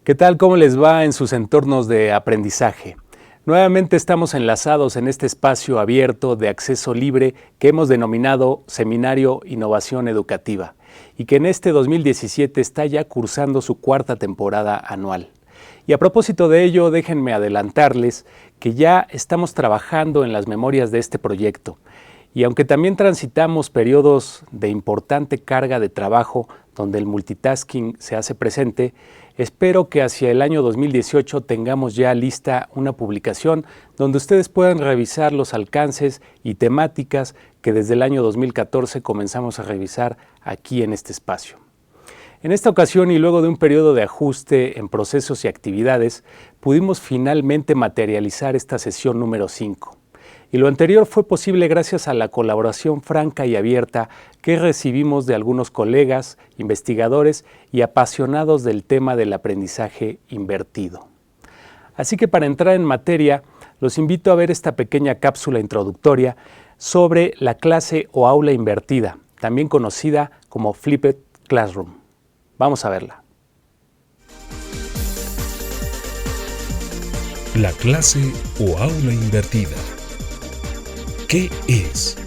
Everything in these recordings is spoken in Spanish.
¿Qué tal? ¿Cómo les va en sus entornos de aprendizaje? Nuevamente estamos enlazados en este espacio abierto de acceso libre que hemos denominado Seminario Innovación Educativa y que en este 2017 está ya cursando su cuarta temporada anual. Y a propósito de ello, déjenme adelantarles que ya estamos trabajando en las memorias de este proyecto. Y aunque también transitamos periodos de importante carga de trabajo donde el multitasking se hace presente, espero que hacia el año 2018 tengamos ya lista una publicación donde ustedes puedan revisar los alcances y temáticas que desde el año 2014 comenzamos a revisar aquí en este espacio. En esta ocasión y luego de un periodo de ajuste en procesos y actividades, pudimos finalmente materializar esta sesión número 5. Y lo anterior fue posible gracias a la colaboración franca y abierta que recibimos de algunos colegas, investigadores y apasionados del tema del aprendizaje invertido. Así que para entrar en materia, los invito a ver esta pequeña cápsula introductoria sobre la clase o aula invertida, también conocida como Flipped Classroom. Vamos a verla. La clase o aula invertida. ¿Qué es?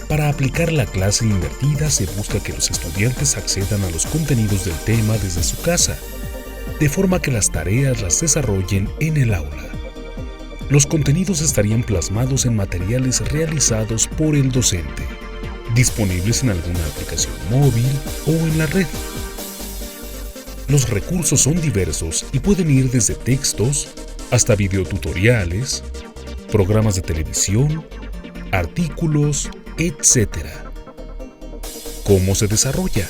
Para aplicar la clase invertida se busca que los estudiantes accedan a los contenidos del tema desde su casa, de forma que las tareas las desarrollen en el aula. Los contenidos estarían plasmados en materiales realizados por el docente, disponibles en alguna aplicación móvil o en la red. Los recursos son diversos y pueden ir desde textos hasta videotutoriales, programas de televisión, artículos, etc. ¿Cómo se desarrolla?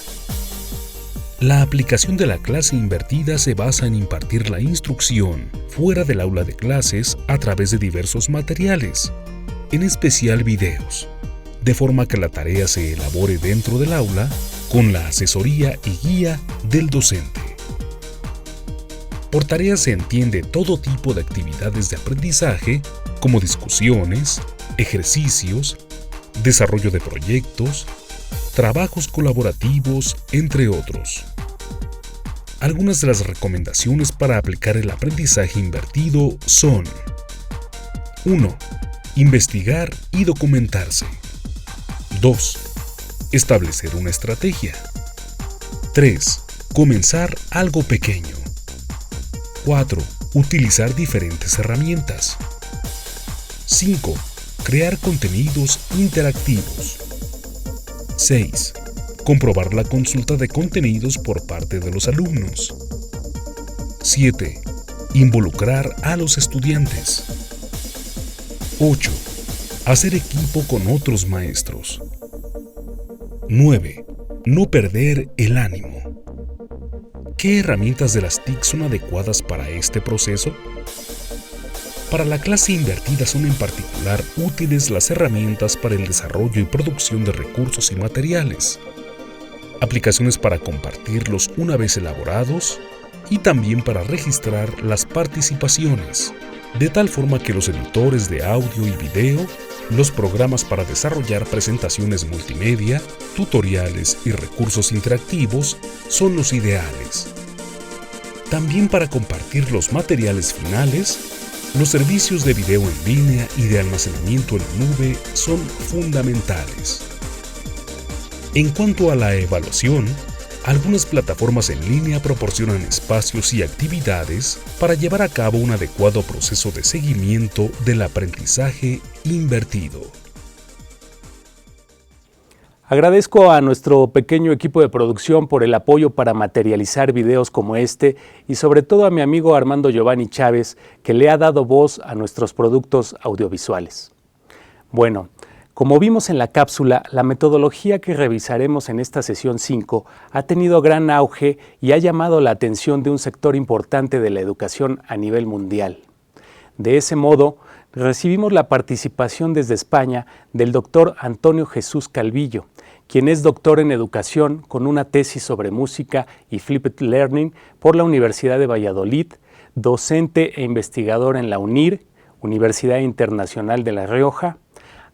La aplicación de la clase invertida se basa en impartir la instrucción fuera del aula de clases a través de diversos materiales, en especial videos, de forma que la tarea se elabore dentro del aula con la asesoría y guía del docente. Por tareas se entiende todo tipo de actividades de aprendizaje como discusiones, ejercicios, desarrollo de proyectos, trabajos colaborativos, entre otros. Algunas de las recomendaciones para aplicar el aprendizaje invertido son: 1. Investigar y documentarse. 2. Establecer una estrategia. 3. Comenzar algo pequeño. 4. Utilizar diferentes herramientas. 5. Crear contenidos interactivos. 6. Comprobar la consulta de contenidos por parte de los alumnos. 7. Involucrar a los estudiantes. 8. Hacer equipo con otros maestros. 9. No perder el ánimo. ¿Qué herramientas de las TIC son adecuadas para este proceso? Para la clase invertida son en particular útiles las herramientas para el desarrollo y producción de recursos y materiales, aplicaciones para compartirlos una vez elaborados y también para registrar las participaciones, de tal forma que los editores de audio y video, los programas para desarrollar presentaciones multimedia, tutoriales y recursos interactivos son los ideales. También para compartir los materiales finales, los servicios de video en línea y de almacenamiento en la nube son fundamentales. En cuanto a la evaluación, algunas plataformas en línea proporcionan espacios y actividades para llevar a cabo un adecuado proceso de seguimiento del aprendizaje invertido. Agradezco a nuestro pequeño equipo de producción por el apoyo para materializar videos como este y sobre todo a mi amigo Armando Giovanni Chávez, que le ha dado voz a nuestros productos audiovisuales. Bueno, como vimos en la cápsula, la metodología que revisaremos en esta sesión 5 ha tenido gran auge y ha llamado la atención de un sector importante de la educación a nivel mundial. De ese modo, recibimos la participación desde España del doctor Antonio Jesús Calvillo, quien es doctor en educación con una tesis sobre música y Flipped Learning por la Universidad de Valladolid, docente e investigador en la UNIR, Universidad Internacional de La Rioja,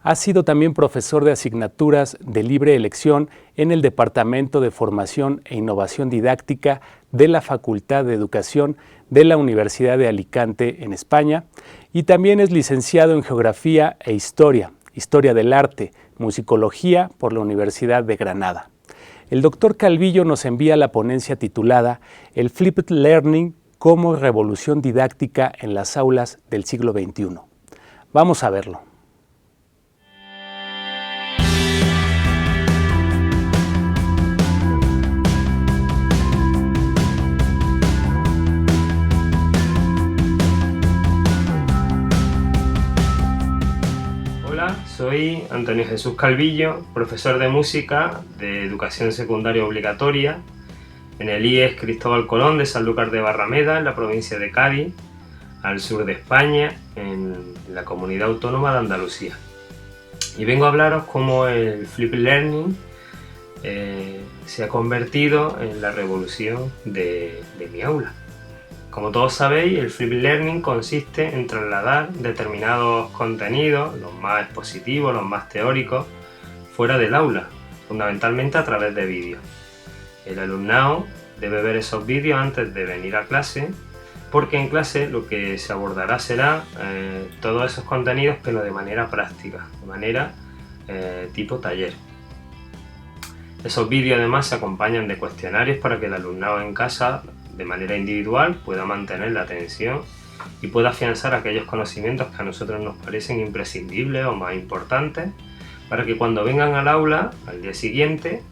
Ha sido también profesor de asignaturas de libre elección en el Departamento de Formación e Innovación Didáctica de la Facultad de Educación de la Universidad de Alicante en España y también es licenciado en Geografía e Historia, Historia del Arte, Musicología por la Universidad de Granada. El doctor Calvillo nos envía la ponencia titulada El Flipped Learning como revolución didáctica en las aulas del siglo XXI. Vamos a verlo. Soy Antonio Jesús Calvillo, profesor de música de educación secundaria obligatoria en el IES Cristóbal Colón de Sanlúcar de Barrameda, en la provincia de Cádiz, al sur de España, en la comunidad autónoma de Andalucía. Y vengo a hablaros cómo el Flipped Learning se ha convertido en la revolución de mi aula. Como todos sabéis, el Flipped Learning consiste en trasladar determinados contenidos, los más expositivos, los más teóricos, fuera del aula, fundamentalmente a través de vídeos. El alumnado debe ver esos vídeos antes de venir a clase, porque en clase lo que se abordará será todos esos contenidos, pero de manera práctica, de manera tipo taller. Esos vídeos además se acompañan de cuestionarios para que el alumnado en casa, de manera individual, pueda mantener la atención y pueda afianzar aquellos conocimientos que a nosotros nos parecen imprescindibles o más importantes, para que cuando vengan al aula al día siguiente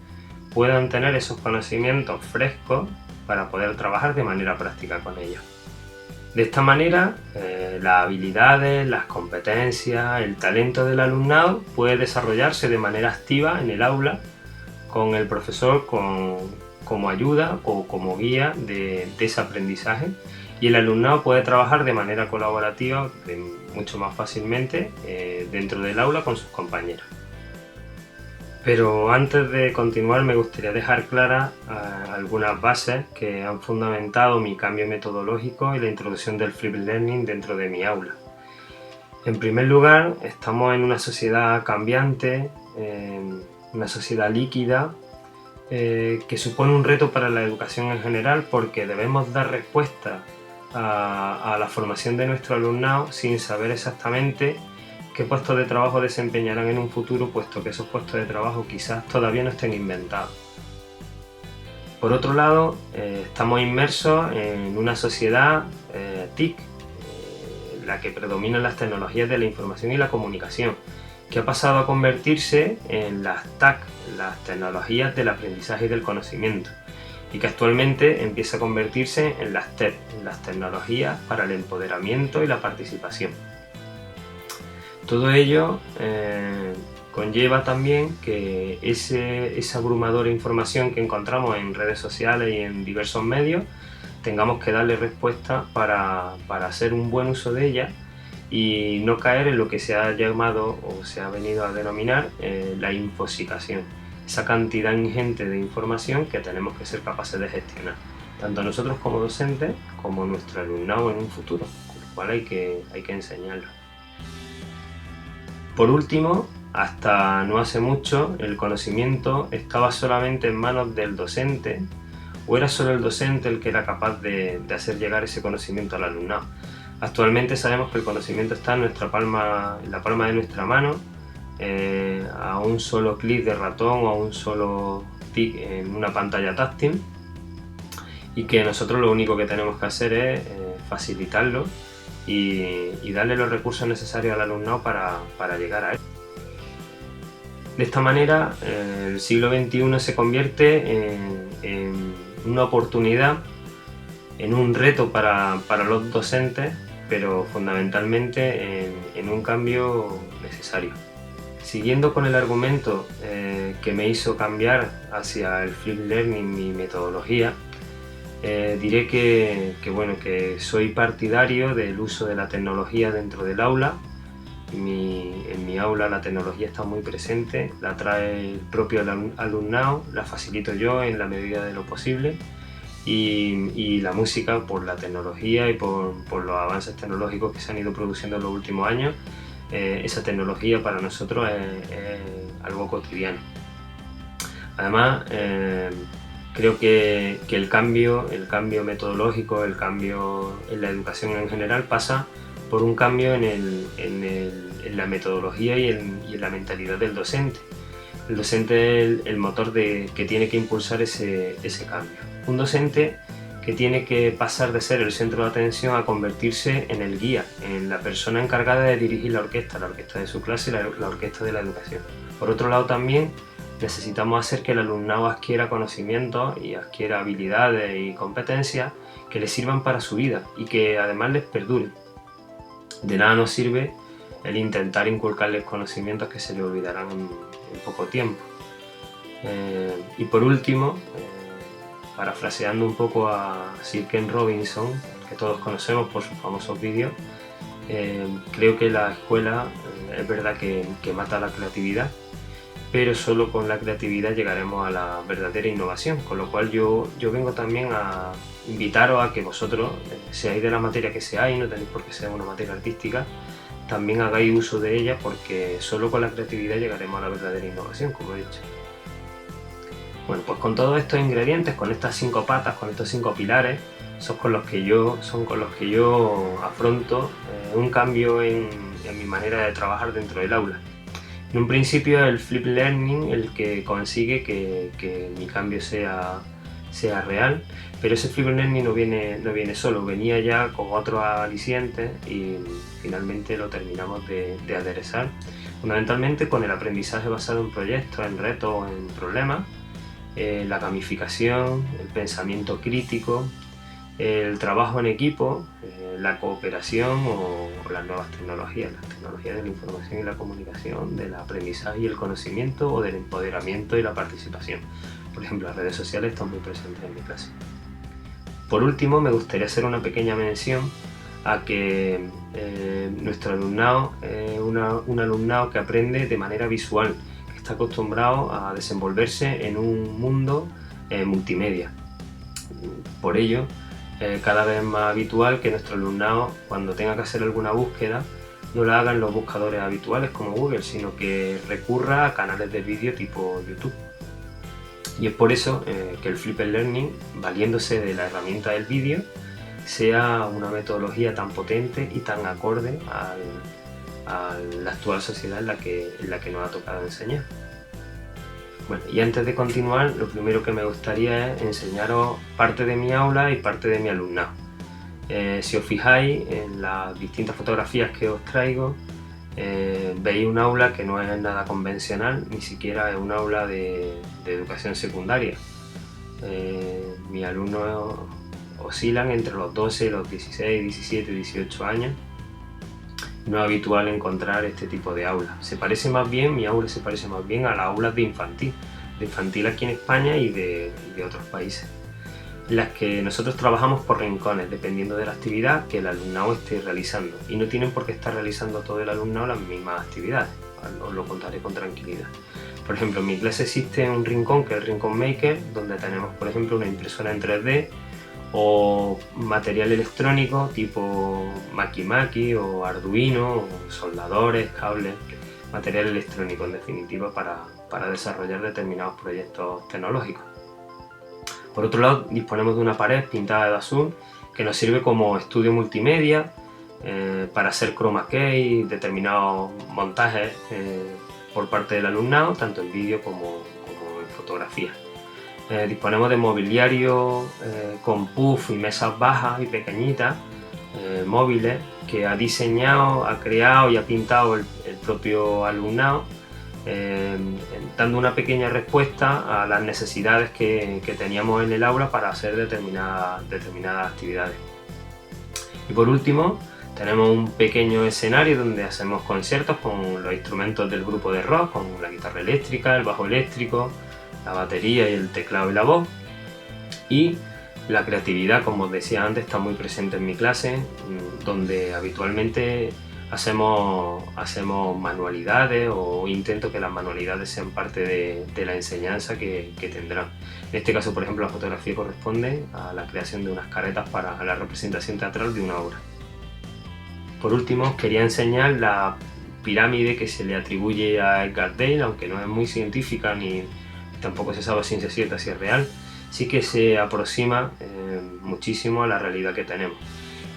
puedan tener esos conocimientos frescos para poder trabajar de manera práctica con ellos. De esta manera, las habilidades, las competencias, el talento del alumnado puede desarrollarse de manera activa en el aula con el profesor como ayuda o como guía de ese aprendizaje, y el alumnado puede trabajar de manera colaborativa mucho más fácilmente dentro del aula con sus compañeros. Pero antes de continuar me gustaría dejar claras algunas bases que han fundamentado mi cambio metodológico y la introducción del Flipped Learning dentro de mi aula. En primer lugar, estamos en una sociedad cambiante, una sociedad líquida, que supone un reto para la educación en general, porque debemos dar respuesta a la formación de nuestro alumnado sin saber exactamente qué puestos de trabajo desempeñarán en un futuro, puesto que esos puestos de trabajo quizás todavía no estén inventados. Por otro lado, estamos inmersos en una sociedad TIC, en la que predominan las tecnologías de la información y la comunicación, que ha pasado a convertirse en las TAC, las tecnologías del aprendizaje y del conocimiento, y que actualmente empieza a convertirse en las TEP, en las tecnologías para el empoderamiento y la participación. Todo ello conlleva también que esa abrumadora información que encontramos en redes sociales y en diversos medios, tengamos que darle respuesta para hacer un buen uso de ella y no caer en lo que se ha llamado o se ha venido a denominar la infoxicación, esa cantidad ingente de información que tenemos que ser capaces de gestionar, tanto nosotros como docentes como nuestro alumnado en un futuro, con lo cual hay que enseñarlo. Por último, hasta no hace mucho el conocimiento estaba solamente en manos del docente, o era solo el docente el que era capaz de hacer llegar ese conocimiento al alumnado. Actualmente sabemos que el conocimiento está en la palma de nuestra mano, a un solo clic de ratón o a un solo tic en una pantalla táctil, y que nosotros lo único que tenemos que hacer es facilitarlo y darle los recursos necesarios al alumnado para llegar a él. De esta manera, el siglo XXI se convierte en una oportunidad, en un reto para los docentes, pero fundamentalmente en un cambio necesario. Siguiendo con el argumento que me hizo cambiar hacia el Flipped Learning mi metodología, diré que soy partidario del uso de la tecnología dentro del aula. En mi aula la tecnología está muy presente, la trae el propio alumnado, la facilito yo en la medida de lo posible, y la música, por la tecnología y por los avances tecnológicos que se han ido produciendo en los últimos años, esa tecnología para nosotros es algo cotidiano. Además, creo que el cambio metodológico, el cambio en la educación en general pasa por un cambio en la metodología y en la mentalidad del docente. El docente es el motor que tiene que impulsar ese cambio. Un docente que tiene que pasar de ser el centro de atención a convertirse en el guía, en la persona encargada de dirigir la orquesta de su clase y la orquesta de la educación. Por otro lado, también necesitamos hacer que el alumnado adquiera conocimientos y adquiera habilidades y competencias que les sirvan para su vida y que además les perduren. De nada nos sirve el intentar inculcarles conocimientos que se les olvidarán en poco tiempo. Y por último, parafraseando un poco a Sir Ken Robinson, que todos conocemos por sus famosos vídeos, creo que la escuela es verdad que mata la creatividad, pero solo con la creatividad llegaremos a la verdadera innovación, con lo cual yo vengo también a invitaros a que vosotros, seáis de la materia que seáis, no tenéis por qué ser una materia artística, también hagáis uso de ella, porque solo con la creatividad llegaremos a la verdadera innovación, como he dicho. Bueno, pues con todos estos ingredientes, con estas 5 patas, con estos 5 pilares, son con los que yo afronto un cambio en mi manera de trabajar dentro del aula. En un principio el Flip Learning el que consigue que mi cambio sea real, pero ese Flip Learning no viene solo, venía ya con otros alicientes y finalmente lo terminamos de aderezar, fundamentalmente con el aprendizaje basado en proyectos, en retos, en problemas, la gamificación, el pensamiento crítico, el trabajo en equipo, la cooperación o las nuevas tecnologías, las tecnologías de la información y la comunicación, del aprendizaje y el conocimiento o del empoderamiento y la participación. Por ejemplo, las redes sociales están muy presentes en mi clase. Por último, me gustaría hacer una pequeña mención a que nuestro alumnado es un alumnado que aprende de manera visual, que está acostumbrado a desenvolverse en un mundo multimedia. Por ello, cada vez más habitual que nuestro alumnado, cuando tenga que hacer alguna búsqueda, no la haga en los buscadores habituales como Google, sino que recurra a canales de vídeo tipo YouTube. Y es por eso que el Flipped Learning, valiéndose de la herramienta del vídeo, sea una metodología tan potente y tan acorde a la actual sociedad en la que nos ha tocado enseñar. Bueno, y antes de continuar, lo primero que me gustaría es enseñaros parte de mi aula y parte de mi alumnado. Si os fijáis en las distintas fotografías que os traigo, veis un aula que no es nada convencional, ni siquiera es un aula de educación secundaria. Mis alumnos oscilan entre los 12, los 16, 17, 18 años. No es habitual encontrar este tipo de aulas. Mi aula se parece más bien a las aulas de infantil aquí en España y de otros países, en las que nosotros trabajamos por rincones, dependiendo de la actividad que el alumnado esté realizando. Y no tienen por qué estar realizando todo el alumnado las mismas actividades, os lo contaré con tranquilidad. Por ejemplo, en mi clase existe un rincón que es el Rincón Maker, donde tenemos, por ejemplo, una impresora en 3D, o material electrónico tipo Maki o Arduino, o soldadores, cables, material electrónico en definitiva para desarrollar determinados proyectos tecnológicos. Por otro lado, disponemos de una pared pintada de azul que nos sirve como estudio multimedia para hacer chroma key, determinados montajes por parte del alumnado, tanto en vídeo como en fotografía. Disponemos de mobiliario con puff y mesas bajas y pequeñitas, móviles, que ha diseñado, ha creado y ha pintado el propio alumnado, dando una pequeña respuesta a las necesidades que teníamos en el aula para hacer determinadas actividades. Y por último, tenemos un pequeño escenario donde hacemos conciertos con los instrumentos del grupo de rock, con la guitarra eléctrica, el bajo eléctrico, la batería y el teclado y la voz. Y la creatividad, como os decía antes, está muy presente en mi clase, donde habitualmente hacemos manualidades o intento que las manualidades sean parte de la enseñanza que tendrán. En este caso, por ejemplo, la fotografía corresponde a la creación de unas caretas para la representación teatral de una obra. Por último, quería enseñar la pirámide que se le atribuye a Edgar Dale, aunque no es muy científica ni tampoco se sabe a ciencia cierta si es real, sí que se aproxima muchísimo a la realidad que tenemos.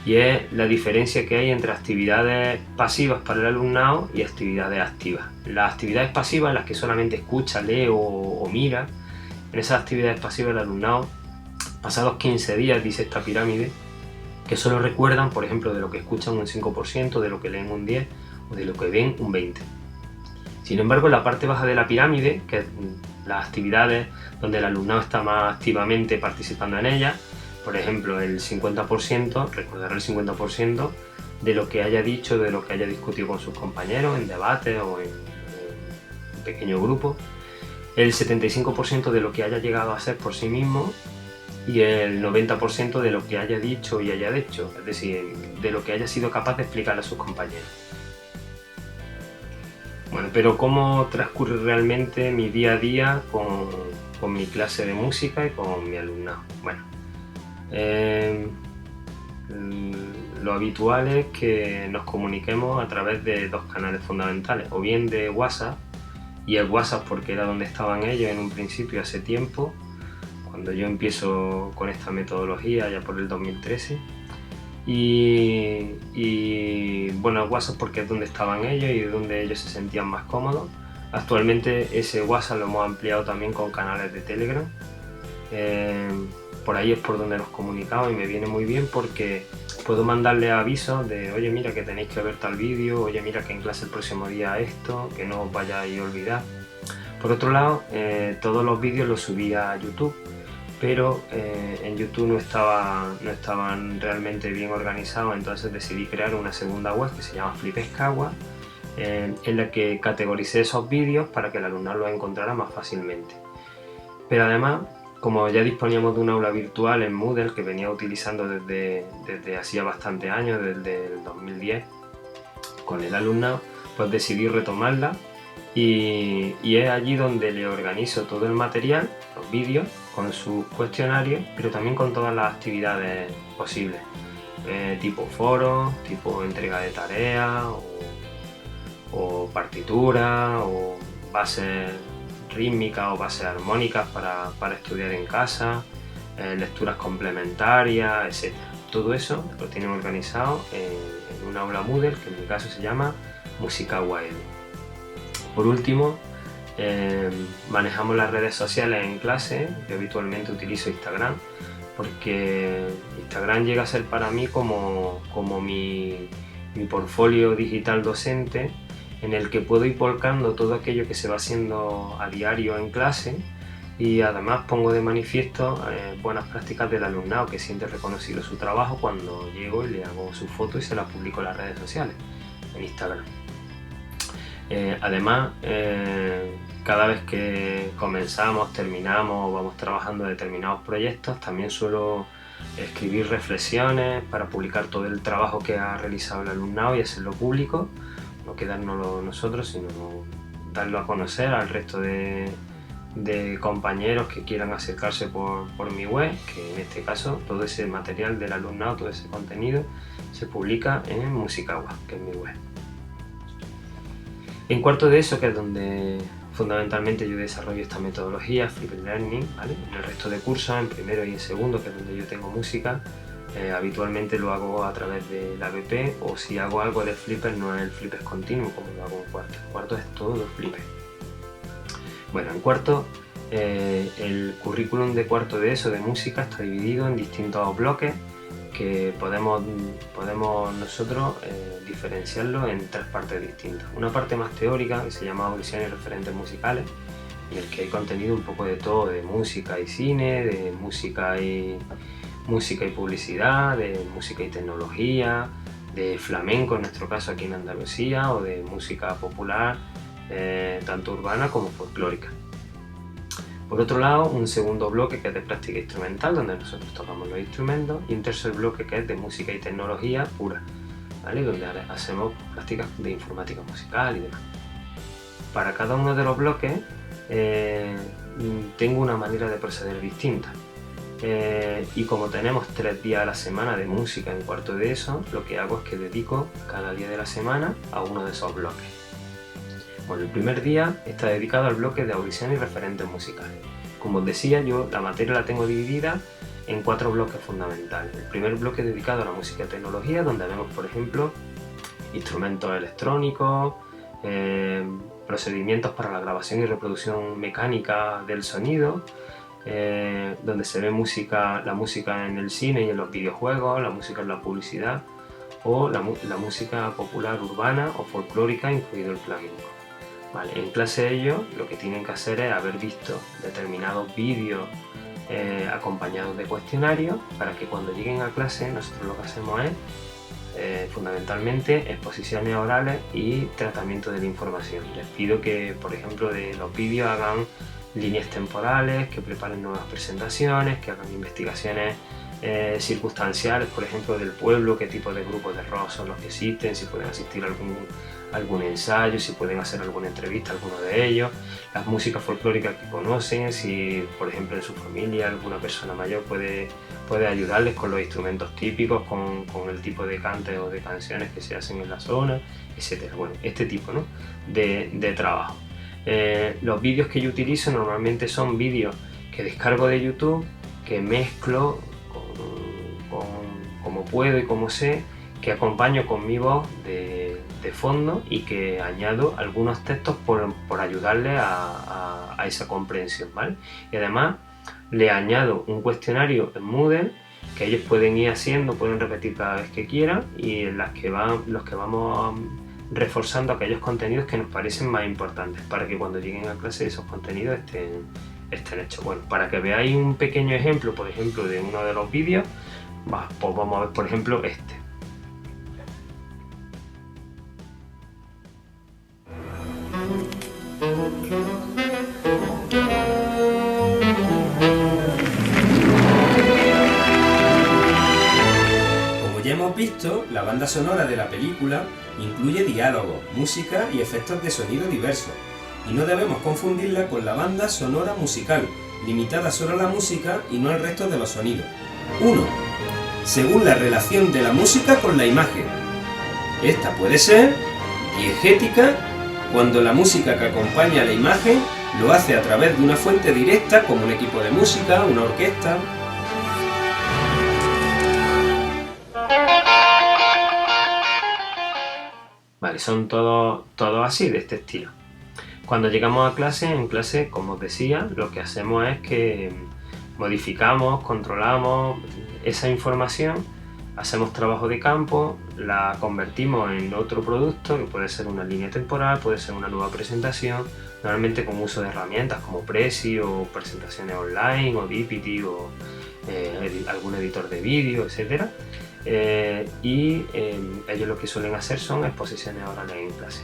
Y es la diferencia que hay entre actividades pasivas para el alumnado y actividades activas. Las actividades pasivas, las que solamente escucha, lee o mira, en esas actividades pasivas el alumnado, pasados 15 días, dice esta pirámide, que solo recuerdan, por ejemplo, de lo que escuchan un 5%, de lo que leen un 10% o de lo que ven un 20%. Sin embargo, en la parte baja de la pirámide, que es las actividades donde el alumnado está más activamente participando en ellas, por ejemplo, el 50% recordará el 50% de lo que haya dicho, de lo que haya discutido con sus compañeros en debate o en pequeño grupo, el 75% de lo que haya llegado a ser por sí mismo y el 90% de lo que haya dicho y haya hecho, es decir, de lo que haya sido capaz de explicarle a sus compañeros. Bueno, pero ¿cómo transcurre realmente mi día a día con mi clase de música y con mi alumnado? Bueno, lo habitual es que nos comuniquemos a través de dos canales fundamentales, o bien de WhatsApp, y el WhatsApp porque era donde estaban ellos en un principio hace tiempo, cuando yo empiezo con esta metodología ya por el 2013, y bueno, el WhatsApp porque es donde estaban ellos y donde ellos se sentían más cómodos. Actualmente ese WhatsApp lo hemos ampliado también con canales de Telegram. Por ahí es por donde nos comunicamos y me viene muy bien porque puedo mandarle avisos de oye mira que tenéis que ver tal vídeo, oye mira que en clase el próximo día esto, que no os vayáis a olvidar. Por otro lado, todos los vídeos los subí a YouTube, pero en YouTube no estaban realmente bien organizados, entonces decidí crear una segunda web que se llama Flipescagua, en la que categoricé esos vídeos para que el alumnado los encontrara más fácilmente. Pero además, como ya disponíamos de un aula virtual en Moodle que venía utilizando desde hacía bastantes años, desde el 2010, con el alumnado, pues decidí retomarla y es allí donde le organizo todo el material, los vídeos, con sus cuestionarios, pero también con todas las actividades posibles, tipo foros, tipo entrega de tareas, o partituras, o bases rítmicas o bases armónicas para estudiar en casa, lecturas complementarias, etc. Todo eso lo tienen organizado en un aula Moodle que en mi caso se llama Musicagua Edu. Por último, manejamos las redes sociales en clase. Yo habitualmente utilizo Instagram porque Instagram llega a ser para mí como mi portfolio digital docente, en el que puedo ir volcando todo aquello que se va haciendo a diario en clase y además pongo de manifiesto buenas prácticas del alumnado que siente reconocido su trabajo cuando llego y le hago su foto y se la publico en las redes sociales, en Instagram. Además, cada vez que comenzamos, terminamos o vamos trabajando determinados proyectos, también suelo escribir reflexiones para publicar todo el trabajo que ha realizado el alumnado y hacerlo público. No quedárnoslo nosotros, sino darlo a conocer al resto de compañeros que quieran acercarse por mi web, que en este caso todo ese material del alumnado, todo ese contenido se publica en Musicagua, que es mi web. En cuarto de eso, que es donde fundamentalmente yo desarrollo esta metodología, Flipper Learning, ¿vale? En el resto de cursos, en primero y en segundo, que es donde yo tengo música, habitualmente lo hago a través de la APP, o si hago algo de Flipper no es el Flipper continuo como lo hago en cuarto. En cuarto es todo Flipper. Bueno, en cuarto el currículum de cuarto de eso de música está dividido en distintos bloques que podemos nosotros diferenciarlo en tres partes distintas. Una parte más teórica que se llama audición y referentes musicales, en el que hay contenido un poco de todo, de música y cine, de música y publicidad, de música y tecnología, de flamenco en nuestro caso aquí en Andalucía, o de música popular, tanto urbana como folclórica. Por otro lado, un segundo bloque que es de práctica instrumental, donde nosotros tocamos los instrumentos, y un tercer bloque que es de música y tecnología pura, ¿vale? Donde hacemos prácticas de informática musical y demás. Para cada uno de los bloques tengo una manera de proceder distinta. Y como tenemos 3 días a la semana de música en cuarto de eso, lo que hago es que dedico cada día de la semana a uno de esos bloques. Bueno, el primer día está dedicado al bloque de audición y referentes musicales. Como os decía, yo la materia la tengo dividida en 4 bloques fundamentales. El primer bloque es dedicado a la música y tecnología, donde vemos, por ejemplo, instrumentos electrónicos, procedimientos para la grabación y reproducción mecánica del sonido, donde se ve la música en el cine y en los videojuegos, la música en la publicidad o la música popular urbana o folclórica, incluido el flamenco. Vale, en clase ellos lo que tienen que hacer es haber visto determinados vídeos acompañados de cuestionarios, para que cuando lleguen a clase nosotros lo que hacemos es fundamentalmente exposiciones orales y tratamiento de la información. Les pido que, por ejemplo, de los vídeos hagan líneas temporales, que preparen nuevas presentaciones, que hagan investigaciones circunstanciales, por ejemplo, del pueblo, qué tipo de grupos de rock son los que existen, si pueden asistir a algún ensayo, si pueden hacer alguna entrevista a alguno de ellos, las músicas folclóricas que conocen, si por ejemplo en su familia alguna persona mayor puede ayudarles con los instrumentos típicos, con el tipo de cantes o de canciones que se hacen en la zona, etc. Bueno, este tipo, ¿no?, de trabajo. Los vídeos que yo utilizo normalmente son vídeos que descargo de YouTube, que mezclo como puedo y como sé, que acompaño con mi voz de fondo y que añado algunos textos por ayudarle a esa comprensión, ¿vale? Y además le añado un cuestionario en Moodle que ellos pueden ir haciendo, pueden repetir cada vez que quieran, y en los que vamos reforzando aquellos contenidos que nos parecen más importantes, para que cuando lleguen a clase esos contenidos estén hechos. Bueno, para que veáis un pequeño ejemplo, por ejemplo, de uno de los vídeos, pues vamos a ver, por ejemplo, este. Como ya hemos visto, la banda sonora de la película incluye diálogos, música y efectos de sonido diversos, y no debemos confundirla con la banda sonora musical, limitada solo a la música y no al resto de los sonidos. 1. Según la relación de la música con la imagen. Esta puede ser diegética, cuando la música que acompaña a la imagen lo hace a través de una fuente directa, como un equipo de música, una orquesta. Vale, son todos así, de este estilo. Cuando llegamos a clase, en clase, como os decía, lo que hacemos es que modificamos, controlamos esa información, hacemos trabajo de campo, la convertimos en otro producto, que puede ser una línea temporal, puede ser una nueva presentación, normalmente con uso de herramientas como Prezi o presentaciones online o Dpity o algún editor de vídeo, etc. Ellos lo que suelen hacer son exposiciones orales en clase.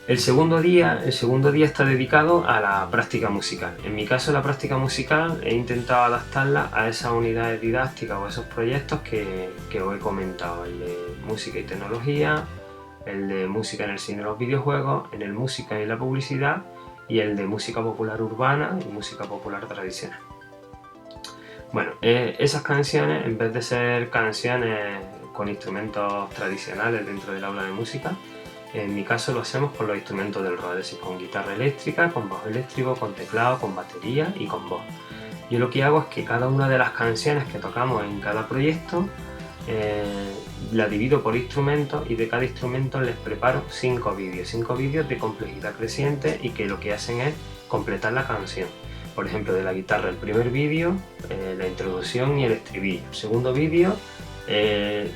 El segundo día está dedicado a la práctica musical. En mi caso, la práctica musical he intentado adaptarla a esas unidades didácticas o a esos proyectos que os he comentado: el de música y tecnología, el de música en el cine y los videojuegos, en el música y la publicidad, y el de música popular urbana y música popular tradicional. Bueno, esas canciones, en vez de ser canciones con instrumentos tradicionales dentro del aula de música, en mi caso lo hacemos con los instrumentos del rock, es decir, con guitarra eléctrica, con bajo eléctrico, con teclado, con batería y con voz. Yo lo que hago es que cada una de las canciones que tocamos en cada proyecto la divido por instrumentos, y de cada instrumento les preparo 5 vídeos de complejidad creciente, y que lo que hacen es completar la canción. Por ejemplo, de la guitarra, el primer vídeo, la introducción y el estribillo. El segundo vídeo, el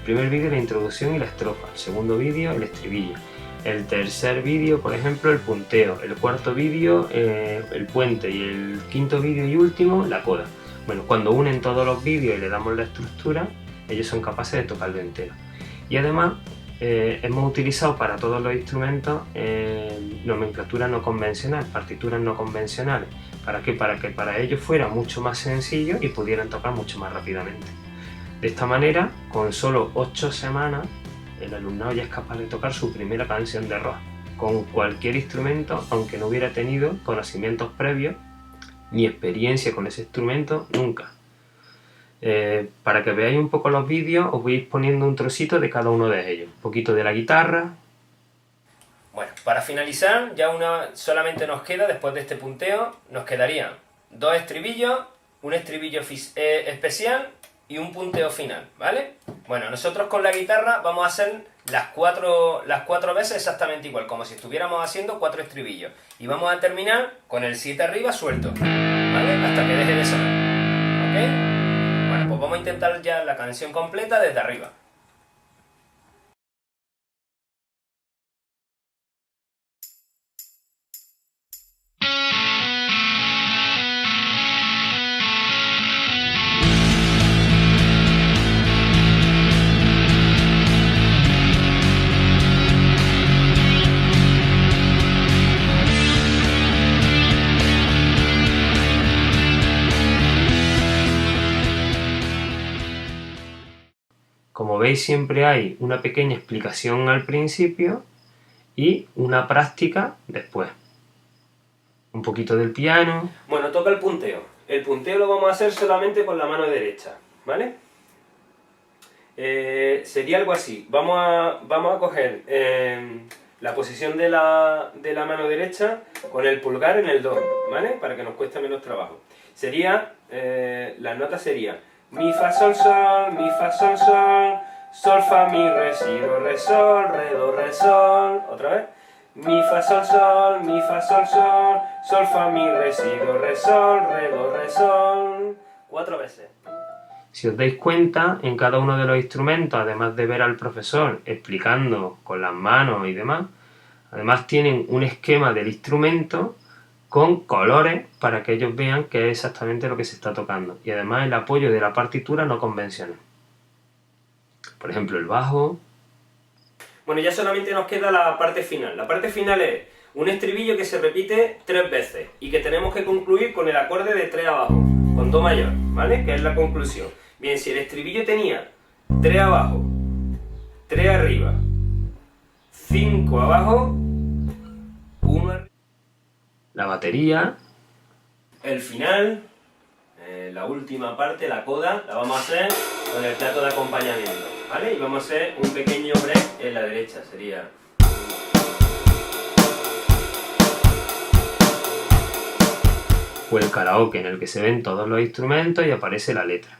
primer vídeo, la introducción y la estrofa. El segundo vídeo, el estribillo. El tercer vídeo, por ejemplo, el punteo. El cuarto vídeo, el puente. Y el quinto vídeo y último, la coda. Bueno, cuando unen todos los vídeos y le damos la estructura, ellos son capaces de tocarlo entero. Y además, hemos utilizado para todos los instrumentos nomenclatura no convencional, partituras no convencionales. ¿Para qué? Para que para ellos fuera mucho más sencillo y pudieran tocar mucho más rápidamente. De esta manera, con solo 8 semanas, el alumnado ya es capaz de tocar su primera canción de rock con cualquier instrumento, aunque no hubiera tenido conocimientos previos ni experiencia con ese instrumento, nunca. Para que veáis un poco los vídeos, os voy a ir poniendo un trocito de cada uno de ellos. Un poquito de la guitarra. Bueno, para finalizar, ya solamente nos queda, después de este punteo, nos quedarían 2 estribillos, un estribillo especial y un punteo final, ¿vale? Bueno, nosotros con la guitarra vamos a hacer las cuatro veces exactamente igual, como si estuviéramos haciendo 4 estribillos. Y vamos a terminar con el 7 arriba suelto, ¿vale? Hasta que deje de sonar, ¿ok? Bueno, pues vamos a intentar ya la canción completa desde arriba. Como veis, siempre hay una pequeña explicación al principio y una práctica después. Un poquito del piano. Bueno, toca el punteo. El punteo lo vamos a hacer solamente con la mano derecha, ¿vale? Sería algo así. Vamos a coger la posición de la mano derecha con el pulgar en el do, ¿vale? Para que nos cueste menos trabajo. Sería, las notas serían mi, fa, sol, sol, mi, fa, sol, sol, sol, fa, mi, re, si, do, re, sol, re, do, re, sol. Otra vez. Mi, fa, sol, sol, mi, fa, sol, sol, sol, fa, mi, re, si, do, re, sol, re, do, re, sol. 4 veces. Si os dais cuenta, en cada uno de los instrumentos, además de ver al profesor explicando con las manos y demás, además tienen un esquema del instrumento con colores para que ellos vean que es exactamente lo que se está tocando. Y además el apoyo de la partitura no convencional. Por ejemplo, el bajo. Bueno, ya solamente nos queda la parte final. La parte final es un estribillo que se repite 3 veces y que tenemos que concluir con el acorde de 3 abajo, con do mayor, ¿vale? Que es la conclusión. Bien, si el estribillo tenía 3 abajo, 3 arriba, 5 abajo, 1 arriba. La batería. El final, la última parte, la coda, la vamos a hacer con el plato de acompañamiento, ¿vale? Y vamos a hacer un pequeño break en la derecha, sería... O el karaoke, en el que se ven todos los instrumentos y aparece la letra.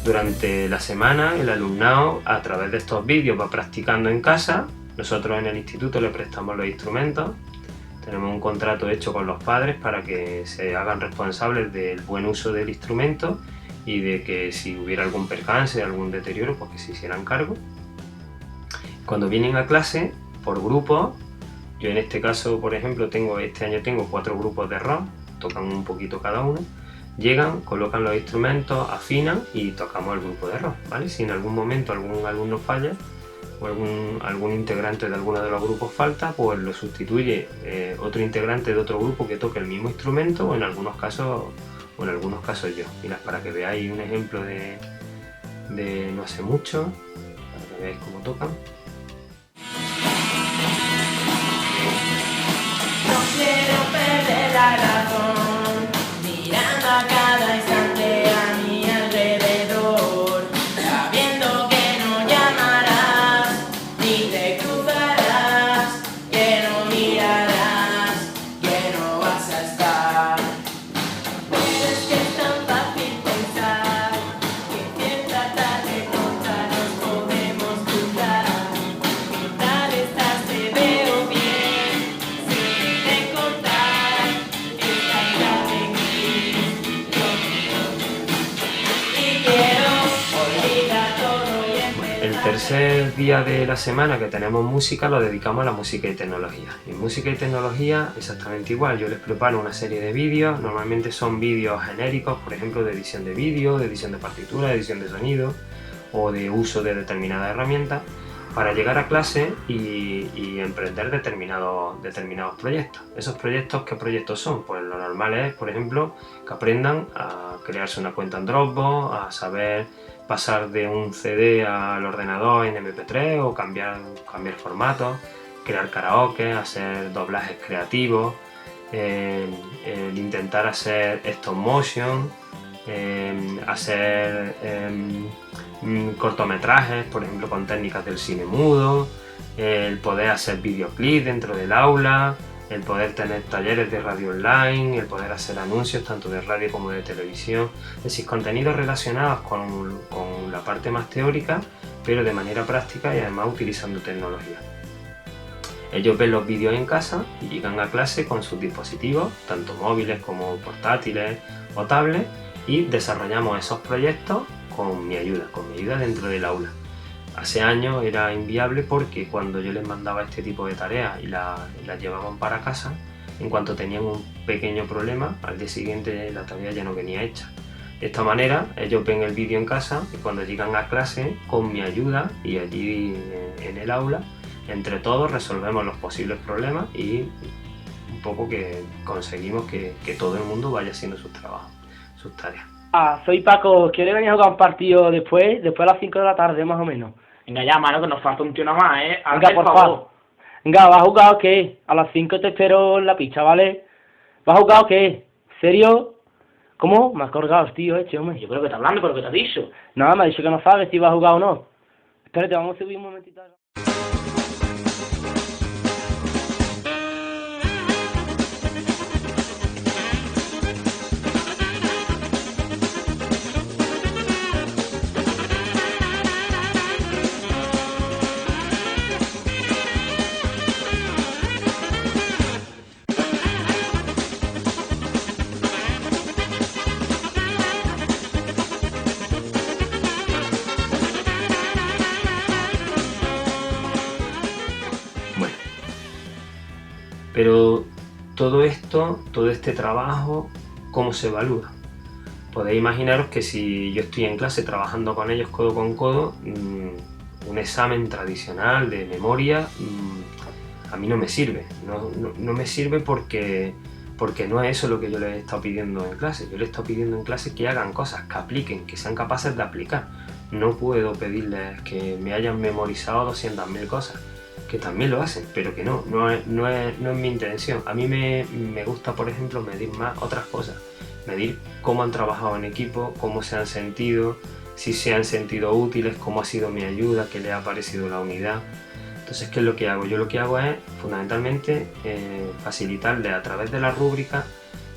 Durante la semana el alumnado a través de estos vídeos va practicando en casa. Nosotros en el instituto le prestamos los instrumentos, tenemos un contrato hecho con los padres para que se hagan responsables del buen uso del instrumento y de que si hubiera algún percance, algún deterioro, pues que se hicieran cargo. Cuando vienen a clase por grupos, yo en este caso por ejemplo este año tengo 4 grupos de rock, tocan un poquito cada uno. Llegan, colocan los instrumentos, afinan y tocamos el grupo de rock, ¿vale? Si en algún momento algún alumno falla o algún integrante de alguno de los grupos falta, pues lo sustituye otro integrante de otro grupo que toque el mismo instrumento o en algunos casos yo. Mirad, para que veáis un ejemplo de no hace mucho, para que veáis cómo tocan. No quiero perder la razón, mirando a cada instante a mi alrededor, sabiendo que no llamarás, ni te cruzarás, que no mirarás, que no vas a estar. Es que es tan fácil pensar que cierta tarde tonta nos podemos cruzar. ¿Qué tal estás? Te veo bien, sin recortar esta tercer día de la semana que tenemos música lo dedicamos a la música y tecnología. En música y tecnología exactamente igual, yo les preparo una serie de vídeos, normalmente son vídeos genéricos, por ejemplo de edición de vídeo, de edición de partitura, de edición de sonido o de uso de determinadas herramientas para llegar a clase y emprender determinados proyectos. ¿Esos proyectos qué proyectos son? Pues lo normal es, por ejemplo, que aprendan a crearse una cuenta en Dropbox, a saber pasar de un CD al ordenador en MP3 o cambiar formatos, crear karaoke, hacer doblajes creativos, el intentar hacer stop motion, hacer cortometrajes, por ejemplo con técnicas del cine mudo, el poder hacer videoclips dentro del aula, el poder tener talleres de radio online, el poder hacer anuncios tanto de radio como de televisión, es decir, contenidos relacionados con la parte más teórica, pero de manera práctica y además utilizando tecnología. Ellos ven los vídeos en casa y llegan a clase con sus dispositivos, tanto móviles como portátiles o tablets, y desarrollamos esos proyectos con mi ayuda dentro del aula. Hace años era inviable porque cuando yo les mandaba este tipo de tareas y las llevaban para casa, en cuanto tenían un pequeño problema, al día siguiente la tarea ya no venía hecha. De esta manera ellos ven el vídeo en casa y cuando llegan a clase, con mi ayuda y allí en el aula, entre todos resolvemos los posibles problemas y un poco que conseguimos que todo el mundo vaya haciendo sus trabajos, sus tareas. Soy Paco, ¿quieres venir a jugar un partido después a las 5 de la tarde más o menos? Venga ya, mano, que nos falta un tío nada más, ¿eh? Venga, por favor. Venga, ¿vas a jugar o qué? A las 5 te espero en la pista, ¿vale? ¿Vas a jugar o qué? ¿Serio? ¿Cómo? Me has colgado, tío, hombre. Yo creo que está hablando, pero ¿qué te ha dicho? Nada, me ha dicho que no sabes si vas a jugar o no. Espérate, vamos a subir un momentito. Pero todo esto, todo este trabajo, ¿cómo se evalúa? Podéis imaginaros que si yo estoy en clase trabajando con ellos codo con codo, un examen tradicional de memoria a mí no me sirve. No me sirve porque no es eso lo que yo les he estado pidiendo en clase. Yo les he estado pidiendo en clase que hagan cosas, que apliquen, que sean capaces de aplicar. No puedo pedirles que me hayan memorizado 200.000 cosas, que también lo hacen, pero que no es mi intención. A mí me gusta, por ejemplo, medir más otras cosas, medir cómo han trabajado en equipo, cómo se han sentido, si se han sentido útiles, cómo ha sido mi ayuda, qué les ha parecido la unidad. Entonces, ¿qué es lo que hago? Yo lo que hago es, fundamentalmente, facilitarles a través de la rúbrica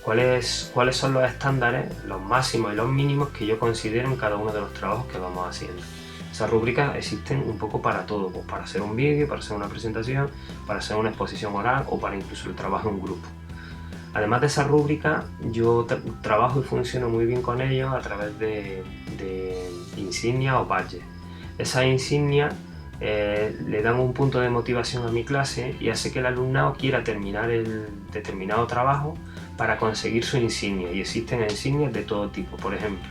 cuáles son los estándares, los máximos y los mínimos que yo considero en cada uno de los trabajos que vamos haciendo. Esas rúbricas existen un poco para todo, pues para hacer un vídeo, para hacer una presentación, para hacer una exposición oral o para incluso el trabajo en grupo. Además de esa rúbrica, yo trabajo y funciono muy bien con ellos a través de insignias o badges. Esas insignias le dan un punto de motivación a mi clase y hace que el alumnado quiera terminar el determinado trabajo para conseguir su insignia, y existen insignias de todo tipo. Por ejemplo,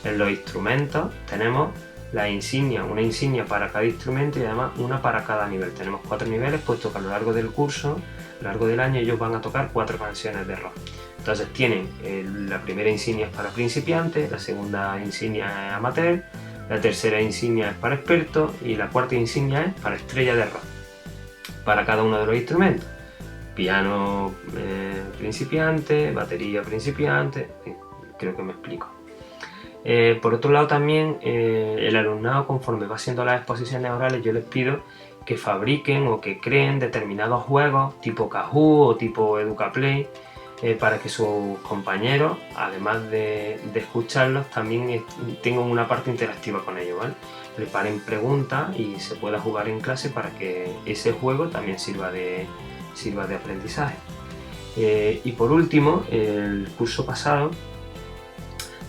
en los instrumentos tenemos la insignia, una insignia para cada instrumento y además una para cada nivel. Tenemos 4 niveles, puesto que a lo largo del curso, a lo largo del año, ellos van a tocar 4 canciones de rock. Entonces tienen la primera insignia es para principiantes, la segunda insignia es amateur, la tercera insignia es para expertos y la cuarta insignia es para estrella de rock. Para cada uno de los instrumentos, piano principiante, batería principiante, creo que me explico. Por otro lado también el alumnado, conforme va haciendo las exposiciones orales, yo les pido que fabriquen o que creen determinados juegos tipo Kahoot o tipo Educaplay para que sus compañeros, además de escucharlos, también tengan una parte interactiva con ellos, ¿vale? Preparen preguntas y se pueda jugar en clase para que ese juego también sirva de aprendizaje. Y por último, el curso pasado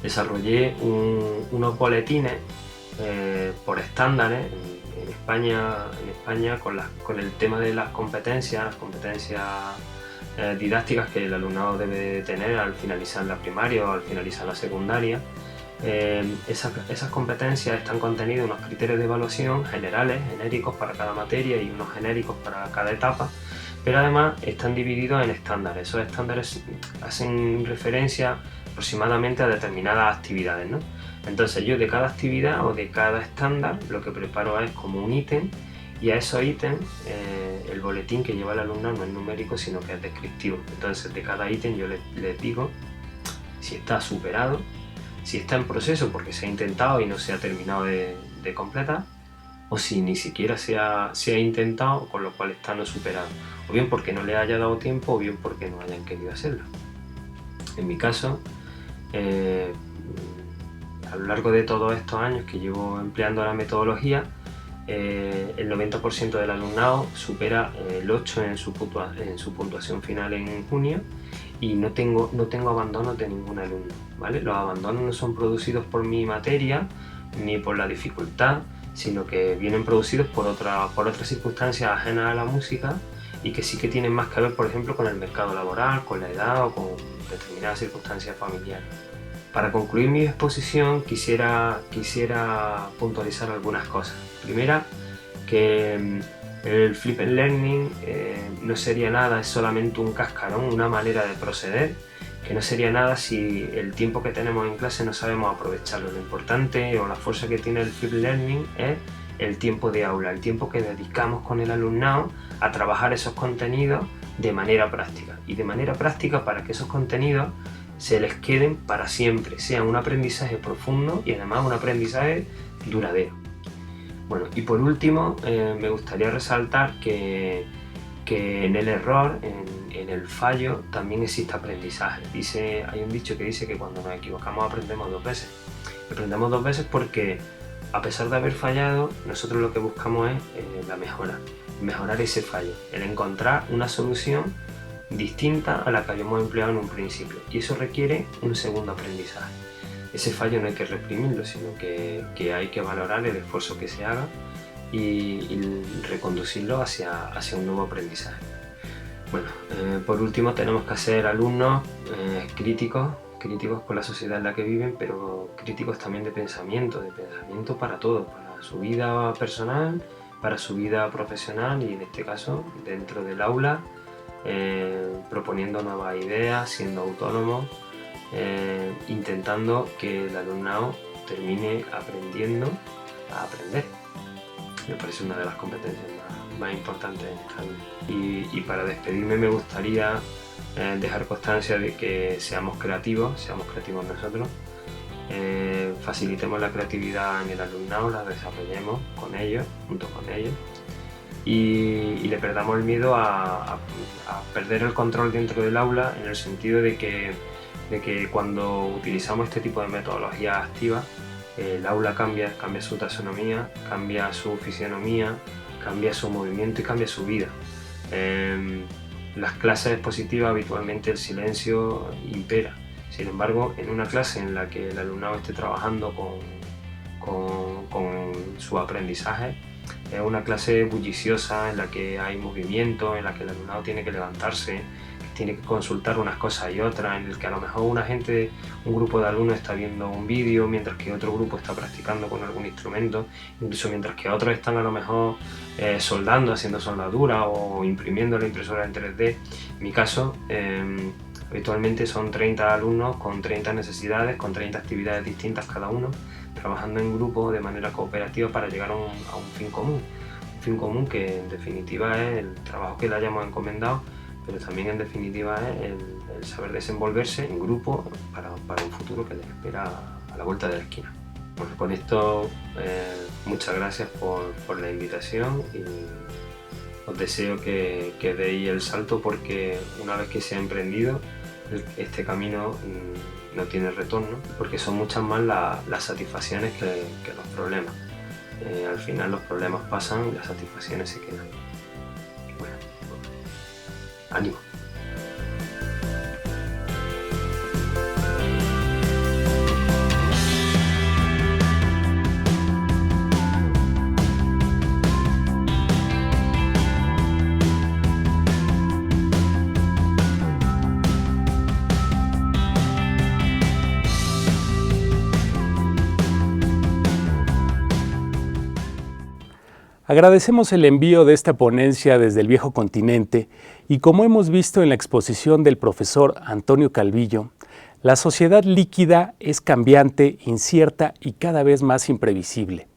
desarrollé unos boletines por estándares. En España con el tema de las competencias didácticas que el alumnado debe tener al finalizar la primaria o al finalizar la secundaria, esas competencias están contenidas en unos criterios de evaluación generales, genéricos para cada materia y unos genéricos para cada etapa, pero además están divididos en estándares. Esos estándares hacen referencia aproximadamente a determinadas actividades, ¿no? Entonces yo de cada actividad o de cada estándar lo que preparo es como un ítem, y a esos ítems el boletín que lleva el alumnado no es numérico sino que es descriptivo. Entonces de cada ítem yo les digo si está superado, si está en proceso porque se ha intentado y no se ha terminado de completar, o si ni siquiera se ha intentado, con lo cual está no superado, o bien porque no le haya dado tiempo o bien porque no hayan querido hacerlo. En mi caso, a lo largo de todos estos años que llevo empleando la metodología, el 90% del alumnado supera el 8 en su puntuación final en junio, y no tengo abandonos de ningún alumno, ¿vale? Los abandonos no son producidos por mi materia ni por la dificultad, sino que vienen producidos por otras circunstancias ajenas a la música y que sí que tienen más que ver, por ejemplo, con el mercado laboral, con la edad o con determinadas circunstancias familiares. Para concluir mi exposición quisiera puntualizar algunas cosas. Primera, que el Flipped Learning no sería nada, es solamente un cascarón, una manera de proceder, que no sería nada si el tiempo que tenemos en clase no sabemos aprovecharlo. Lo importante o la fuerza que tiene el Flipped Learning es el tiempo de aula, el tiempo que dedicamos con el alumnado a trabajar esos contenidos de manera práctica. Y de manera práctica para que esos contenidos se les queden para siempre, sea un aprendizaje profundo y además un aprendizaje duradero. Bueno, y por último me gustaría resaltar que en el error, en el fallo, también existe aprendizaje. Hay un dicho que dice que cuando nos equivocamos aprendemos 2 veces. Aprendemos 2 veces porque a pesar de haber fallado, nosotros lo que buscamos es la mejora, mejorar ese fallo, el encontrar una solución distinta a la que habíamos empleado en un principio, y eso requiere un segundo aprendizaje. Ese fallo no hay que reprimirlo, sino que hay que valorar el esfuerzo que se haga y reconducirlo hacia un nuevo aprendizaje. Bueno, por último tenemos que ser alumnos críticos con la sociedad en la que viven, pero críticos también de pensamiento para todo, para su vida personal, para su vida profesional y en este caso dentro del aula, proponiendo nuevas ideas, siendo autónomos, intentando que el alumnado termine aprendiendo a aprender. Me parece una de las competencias más importantes en esta vida. Y para despedirme me gustaría dejar constancia de que seamos creativos nosotros, facilitemos la creatividad en el alumnado, la desarrollemos con ellos, junto con ellos, y le perdamos el miedo a perder el control dentro del aula, en el sentido de que cuando utilizamos este tipo de metodologías activas, el aula cambia su taxonomía, cambia su fisionomía, cambia su movimiento y cambia su vida. Las clases expositivas habitualmente el silencio impera. Sin embargo, en una clase en la que el alumnado esté trabajando con su aprendizaje, es una clase bulliciosa en la que hay movimiento, en la que el alumnado tiene que levantarse, tiene que consultar unas cosas y otras, en el que a lo mejor un grupo de alumnos está viendo un vídeo, mientras que otro grupo está practicando con algún instrumento, incluso mientras que otros están a lo mejor soldando, haciendo soldadura o imprimiendo la impresora en 3D. En mi caso, habitualmente son 30 alumnos con 30 necesidades, con 30 actividades distintas cada uno, trabajando en grupo de manera cooperativa para llegar a un fin común. Un fin común que en definitiva es el trabajo que le hayamos encomendado, pero también en definitiva es el saber desenvolverse en grupo para un futuro que les espera a la vuelta de la esquina. Bueno, con esto muchas gracias por la invitación y os deseo que deis el salto, porque una vez que se ha emprendido este camino no tiene retorno, porque son muchas más las satisfacciones que los problemas. Al final los problemas pasan y las satisfacciones se quedan. Bueno, ánimo. Agradecemos el envío de esta ponencia desde el viejo continente y como hemos visto en la exposición del profesor Antonio Calvillo, la sociedad líquida es cambiante, incierta y cada vez más imprevisible.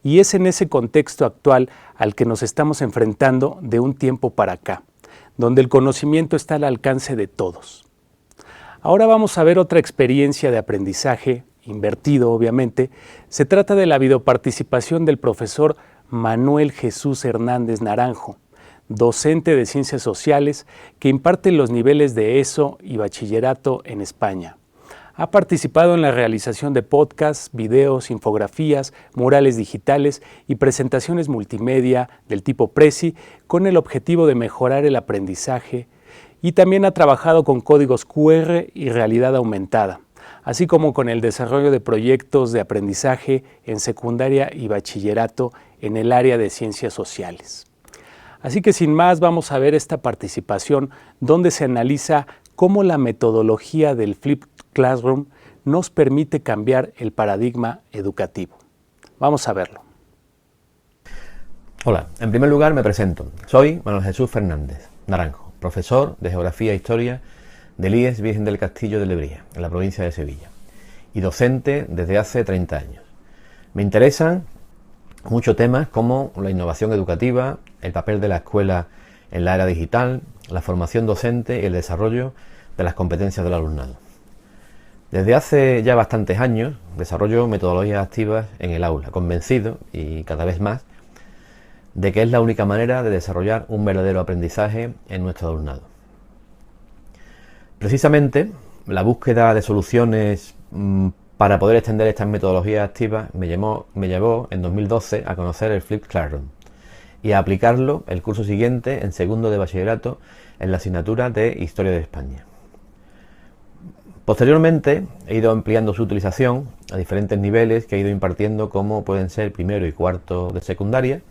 Y es en ese contexto actual al que nos estamos enfrentando de un tiempo para acá, donde el conocimiento está al alcance de todos. Ahora vamos a ver otra experiencia de aprendizaje, invertido obviamente. Se trata de la videoparticipación del profesor Manuel Jesús Hernández Naranjo, docente de Ciencias Sociales que imparte los niveles de ESO y Bachillerato en España. Ha participado en la realización de podcasts, videos, infografías, murales digitales y presentaciones multimedia del tipo Prezi con el objetivo de mejorar el aprendizaje y también ha trabajado con códigos QR y realidad aumentada, así como con el desarrollo de proyectos de aprendizaje en secundaria y bachillerato en el área de Ciencias Sociales. Así que sin más vamos a ver esta participación donde se analiza cómo la metodología del Flipped Classroom nos permite cambiar el paradigma educativo. Vamos a verlo. Hola, en primer lugar me presento. Soy Manuel Jesús Fernández Naranjo, profesor de Geografía e Historia del IES Virgen del Castillo de Lebría, en la provincia de Sevilla, y docente desde hace 30 años. Me interesan muchos temas como la innovación educativa, el papel de la escuela en la era digital, la formación docente y el desarrollo de las competencias del alumnado. Desde hace ya bastantes años desarrollo metodologías activas en el aula, convencido, y cada vez más, de que es la única manera de desarrollar un verdadero aprendizaje en nuestro alumnado. Precisamente, la búsqueda de soluciones para poder extender estas metodologías activas me llevó en 2012 a conocer el Flipped Classroom y a aplicarlo el curso siguiente en segundo de bachillerato en la asignatura de Historia de España. Posteriormente he ido ampliando su utilización a diferentes niveles que he ido impartiendo, como pueden ser primero y cuarto de secundaria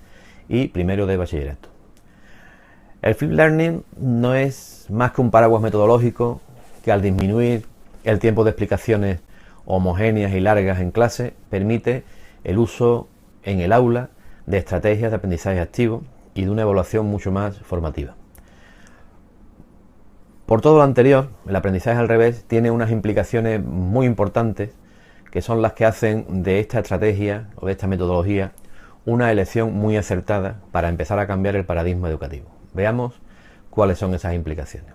y primero de bachillerato. El Flipped Learning no es más que un paraguas metodológico que, al disminuir el tiempo de explicaciones homogéneas y largas en clase, permite el uso en el aula de estrategias de aprendizaje activo y de una evaluación mucho más formativa. Por todo lo anterior, el aprendizaje al revés tiene unas implicaciones muy importantes que son las que hacen de esta estrategia o de esta metodología una elección muy acertada para empezar a cambiar el paradigma educativo. Veamos cuáles son esas implicaciones.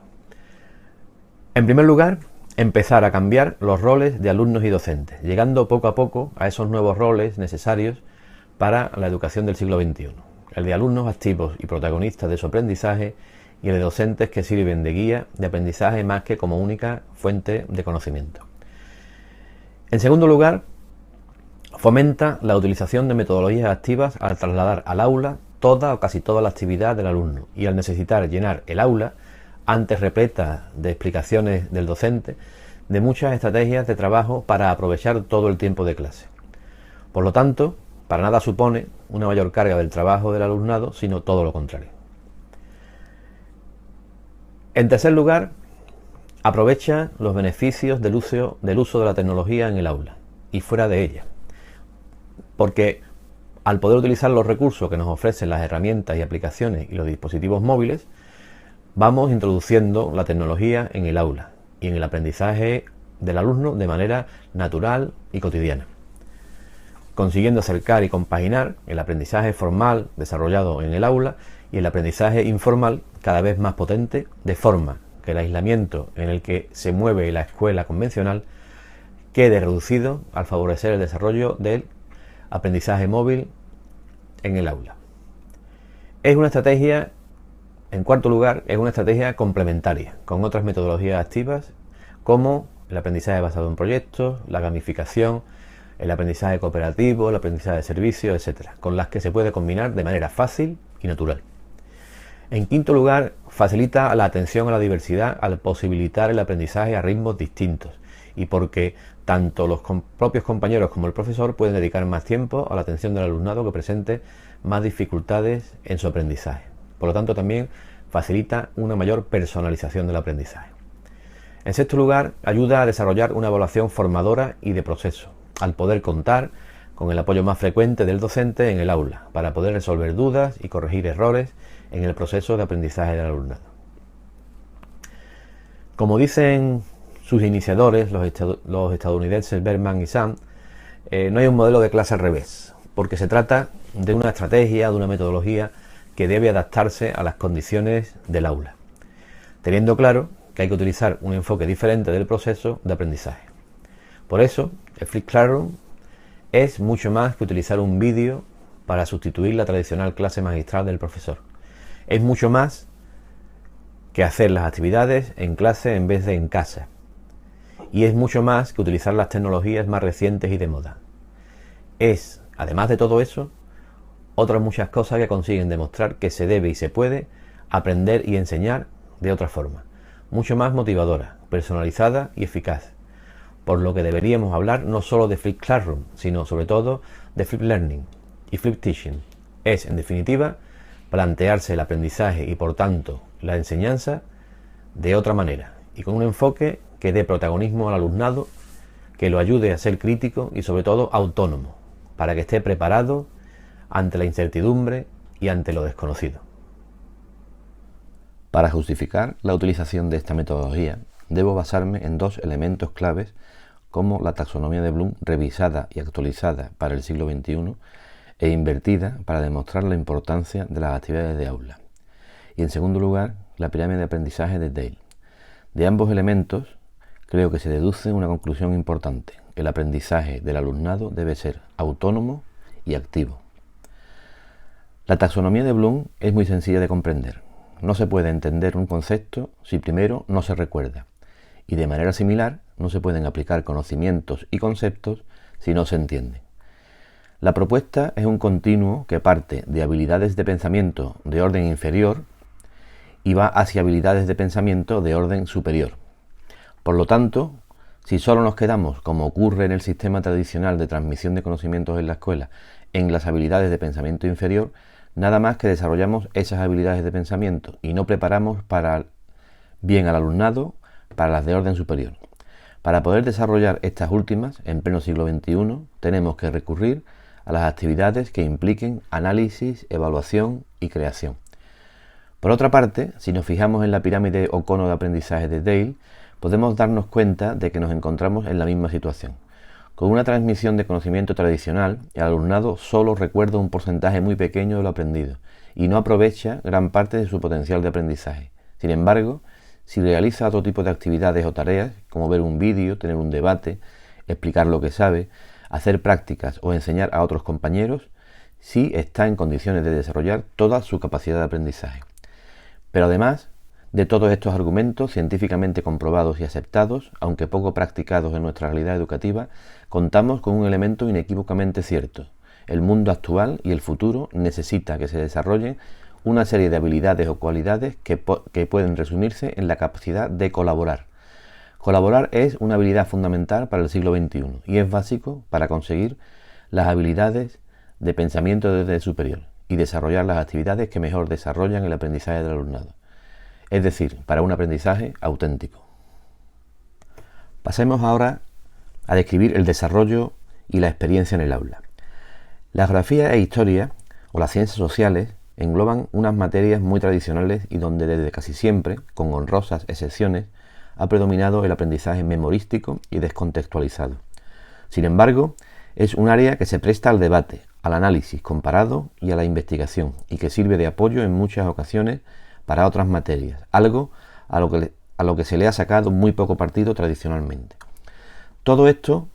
En primer lugar, empezar a cambiar los roles de alumnos y docentes, llegando poco a poco a esos nuevos roles necesarios para la educación del siglo XXI, el de alumnos activos y protagonistas de su aprendizaje y el de docentes que sirven de guía de aprendizaje más que como única fuente de conocimiento. En segundo lugar, fomenta la utilización de metodologías activas al trasladar al aula toda o casi toda la actividad del alumno y al necesitar llenar el aula, antes repleta de explicaciones del docente, de muchas estrategias de trabajo para aprovechar todo el tiempo de clase. Por lo tanto, para nada supone una mayor carga del trabajo del alumnado, sino todo lo contrario. En tercer lugar, aprovecha los beneficios del uso de la tecnología en el aula y fuera de ella, porque al poder utilizar los recursos que nos ofrecen las herramientas y aplicaciones y los dispositivos móviles, vamos introduciendo la tecnología en el aula y en el aprendizaje del alumno de manera natural y cotidiana, consiguiendo acercar y compaginar el aprendizaje formal desarrollado en el aula y el aprendizaje informal cada vez más potente, de forma que el aislamiento en el que se mueve la escuela convencional quede reducido al favorecer el desarrollo del aprendizaje móvil en el aula. Es una estrategia, en cuarto lugar, es una estrategia complementaria con otras metodologías activas como el aprendizaje basado en proyectos, la gamificación, el aprendizaje cooperativo, el aprendizaje de servicios, etc., con las que se puede combinar de manera fácil y natural. En quinto lugar, facilita la atención a la diversidad al posibilitar el aprendizaje a ritmos distintos y porque tanto los propios compañeros como el profesor pueden dedicar más tiempo a la atención del alumnado que presente más dificultades en su aprendizaje. Por lo tanto, también facilita una mayor personalización del aprendizaje. En sexto lugar, ayuda a desarrollar una evaluación formadora y de proceso, al poder contar con el apoyo más frecuente del docente en el aula, para poder resolver dudas y corregir errores en el proceso de aprendizaje del alumnado. Como dicen sus iniciadores, los estadounidenses Berman y Sam, no hay un modelo de clase al revés, porque se trata de una estrategia, de una metodología que debe adaptarse a las condiciones del aula, teniendo claro que hay que utilizar un enfoque diferente del proceso de aprendizaje. Por eso, el Flipped Classroom es mucho más que utilizar un vídeo para sustituir la tradicional clase magistral del profesor. Es mucho más que hacer las actividades en clase en vez de en casa. Y es mucho más que utilizar las tecnologías más recientes y de moda. Es, además de todo eso, otras muchas cosas que consiguen demostrar que se debe y se puede aprender y enseñar de otra forma, mucho más motivadora, personalizada y eficaz. Por lo que deberíamos hablar no solo de Flipped Classroom, sino sobre todo de Flipped Learning y Flipped Teaching. Es, en definitiva, plantearse el aprendizaje y, por tanto, la enseñanza de otra manera y con un enfoque que dé protagonismo al alumnado, que lo ayude a ser crítico y, sobre todo, autónomo, para que esté preparado ante la incertidumbre y ante lo desconocido. Para justificar la utilización de esta metodología, debo basarme en dos elementos claves como la taxonomía de Bloom revisada y actualizada para el siglo XXI e invertida para demostrar la importancia de las actividades de aula. Y en segundo lugar, la pirámide de aprendizaje de Dale. De ambos elementos, creo que se deduce una conclusión importante. El aprendizaje del alumnado debe ser autónomo y activo. La taxonomía de Bloom es muy sencilla de comprender. No se puede entender un concepto si primero no se recuerda. Y de manera similar, no se pueden aplicar conocimientos y conceptos si no se entienden. La propuesta es un continuo que parte de habilidades de pensamiento de orden inferior y va hacia habilidades de pensamiento de orden superior. Por lo tanto, si solo nos quedamos, como ocurre en el sistema tradicional de transmisión de conocimientos en la escuela, en las habilidades de pensamiento inferior, nada más que desarrollamos esas habilidades de pensamiento y no preparamos bien al alumnado para las de orden superior. Para poder desarrollar estas últimas en pleno siglo XXI, tenemos que recurrir a las actividades que impliquen análisis, evaluación y creación. Por otra parte, si nos fijamos en la pirámide o cono de aprendizaje de Dale, podemos darnos cuenta de que nos encontramos en la misma situación. Con una transmisión de conocimiento tradicional, el alumnado solo recuerda un porcentaje muy pequeño de lo aprendido y no aprovecha gran parte de su potencial de aprendizaje. Sin embargo, si realiza otro tipo de actividades o tareas, como ver un vídeo, tener un debate, explicar lo que sabe, hacer prácticas o enseñar a otros compañeros, sí está en condiciones de desarrollar toda su capacidad de aprendizaje. Pero además de todos estos argumentos científicamente comprobados y aceptados, aunque poco practicados en nuestra realidad educativa, contamos con un elemento inequívocamente cierto. El mundo actual y el futuro necesita que se desarrolle una serie de habilidades o cualidades que pueden resumirse en la capacidad de colaborar. Colaborar es una habilidad fundamental para el siglo XXI y es básico para conseguir las habilidades de pensamiento desde el superior y desarrollar las actividades que mejor desarrollan el aprendizaje del alumnado. Es decir, para un aprendizaje auténtico. Pasemos ahora a describir el desarrollo y la experiencia en el aula. La geografía e historia, o las ciencias sociales, engloban unas materias muy tradicionales y donde desde casi siempre, con honrosas excepciones, ha predominado el aprendizaje memorístico y descontextualizado. Sin embargo, es un área que se presta al debate, al análisis comparado y a la investigación, y que sirve de apoyo en muchas ocasiones para otras materias, algo a lo que se le ha sacado muy poco partido tradicionalmente. Todo esto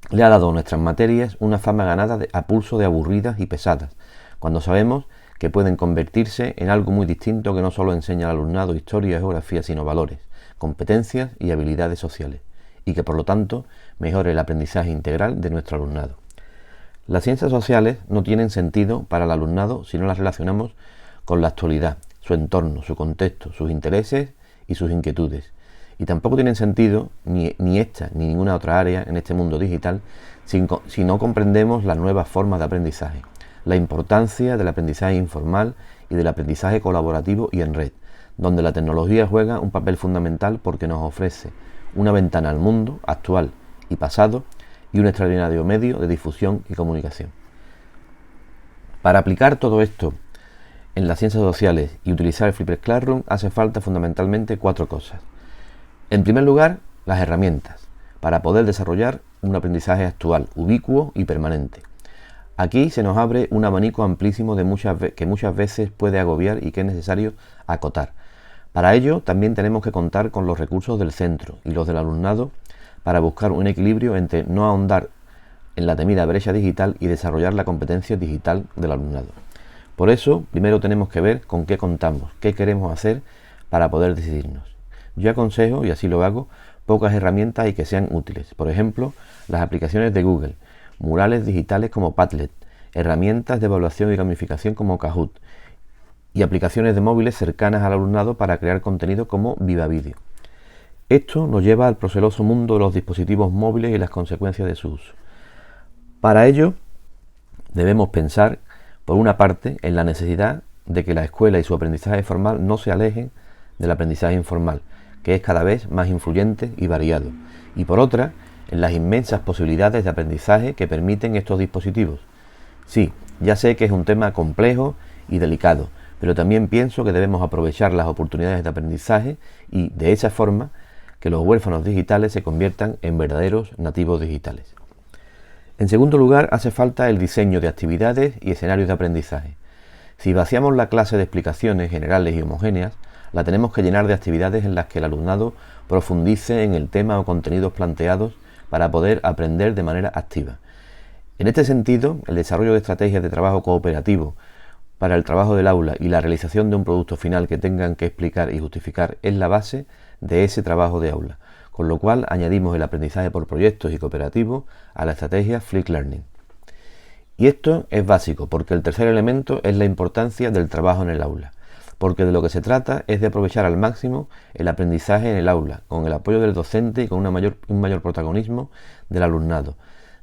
le ha dado a nuestras materias una fama ganada a pulso de aburridas y pesadas, cuando sabemos que pueden convertirse en algo muy distinto que no solo enseña al alumnado historia y geografía, sino valores, competencias y habilidades sociales, y que por lo tanto mejore el aprendizaje integral de nuestro alumnado. Las ciencias sociales no tienen sentido para el alumnado si no las relacionamos con la actualidad, su entorno, su contexto, sus intereses y sus inquietudes. Y tampoco tienen sentido ni esta ni ninguna otra área en este mundo digital si no comprendemos las nuevas formas de aprendizaje, la importancia del aprendizaje informal y del aprendizaje colaborativo y en red, donde la tecnología juega un papel fundamental porque nos ofrece una ventana al mundo actual y pasado y un extraordinario medio de difusión y comunicación. Para aplicar todo esto en las ciencias sociales y utilizar el Flipped Classroom hace falta fundamentalmente 4 cosas. En primer lugar, las herramientas para poder desarrollar un aprendizaje actual, ubicuo y permanente. Aquí se nos abre un abanico amplísimo que muchas veces puede agobiar y que es necesario acotar. Para ello también tenemos que contar con los recursos del centro y los del alumnado para buscar un equilibrio entre no ahondar en la temida brecha digital y desarrollar la competencia digital del alumnado. Por eso, primero tenemos que ver con qué contamos, qué queremos hacer para poder decidirnos. Yo aconsejo, y así lo hago, pocas herramientas y que sean útiles. Por ejemplo, las aplicaciones de Google, murales digitales como Padlet, herramientas de evaluación y gamificación como Kahoot y aplicaciones de móviles cercanas al alumnado para crear contenido como VivaVideo. Esto nos lleva al proceloso mundo de los dispositivos móviles y las consecuencias de su uso. Para ello, debemos pensar, por una parte, en la necesidad de que la escuela y su aprendizaje formal no se alejen del aprendizaje informal, que es cada vez más influyente y variado, y por otra, en las inmensas posibilidades de aprendizaje que permiten estos dispositivos. Sí, ya sé que es un tema complejo y delicado, pero también pienso que debemos aprovechar las oportunidades de aprendizaje y, de esa forma, que los huérfanos digitales se conviertan en verdaderos nativos digitales. En segundo lugar, hace falta el diseño de actividades y escenarios de aprendizaje. Si vaciamos la clase de explicaciones generales y homogéneas, la tenemos que llenar de actividades en las que el alumnado profundice en el tema o contenidos planteados para poder aprender de manera activa. En este sentido, el desarrollo de estrategias de trabajo cooperativo para el trabajo del aula y la realización de un producto final que tengan que explicar y justificar es la base de ese trabajo de aula, con lo cual añadimos el aprendizaje por proyectos y cooperativo a la estrategia Flipped Learning. Y esto es básico porque el tercer elemento es la importancia del trabajo en el aula, porque de lo que se trata es de aprovechar al máximo el aprendizaje en el aula, con el apoyo del docente y con un mayor protagonismo del alumnado.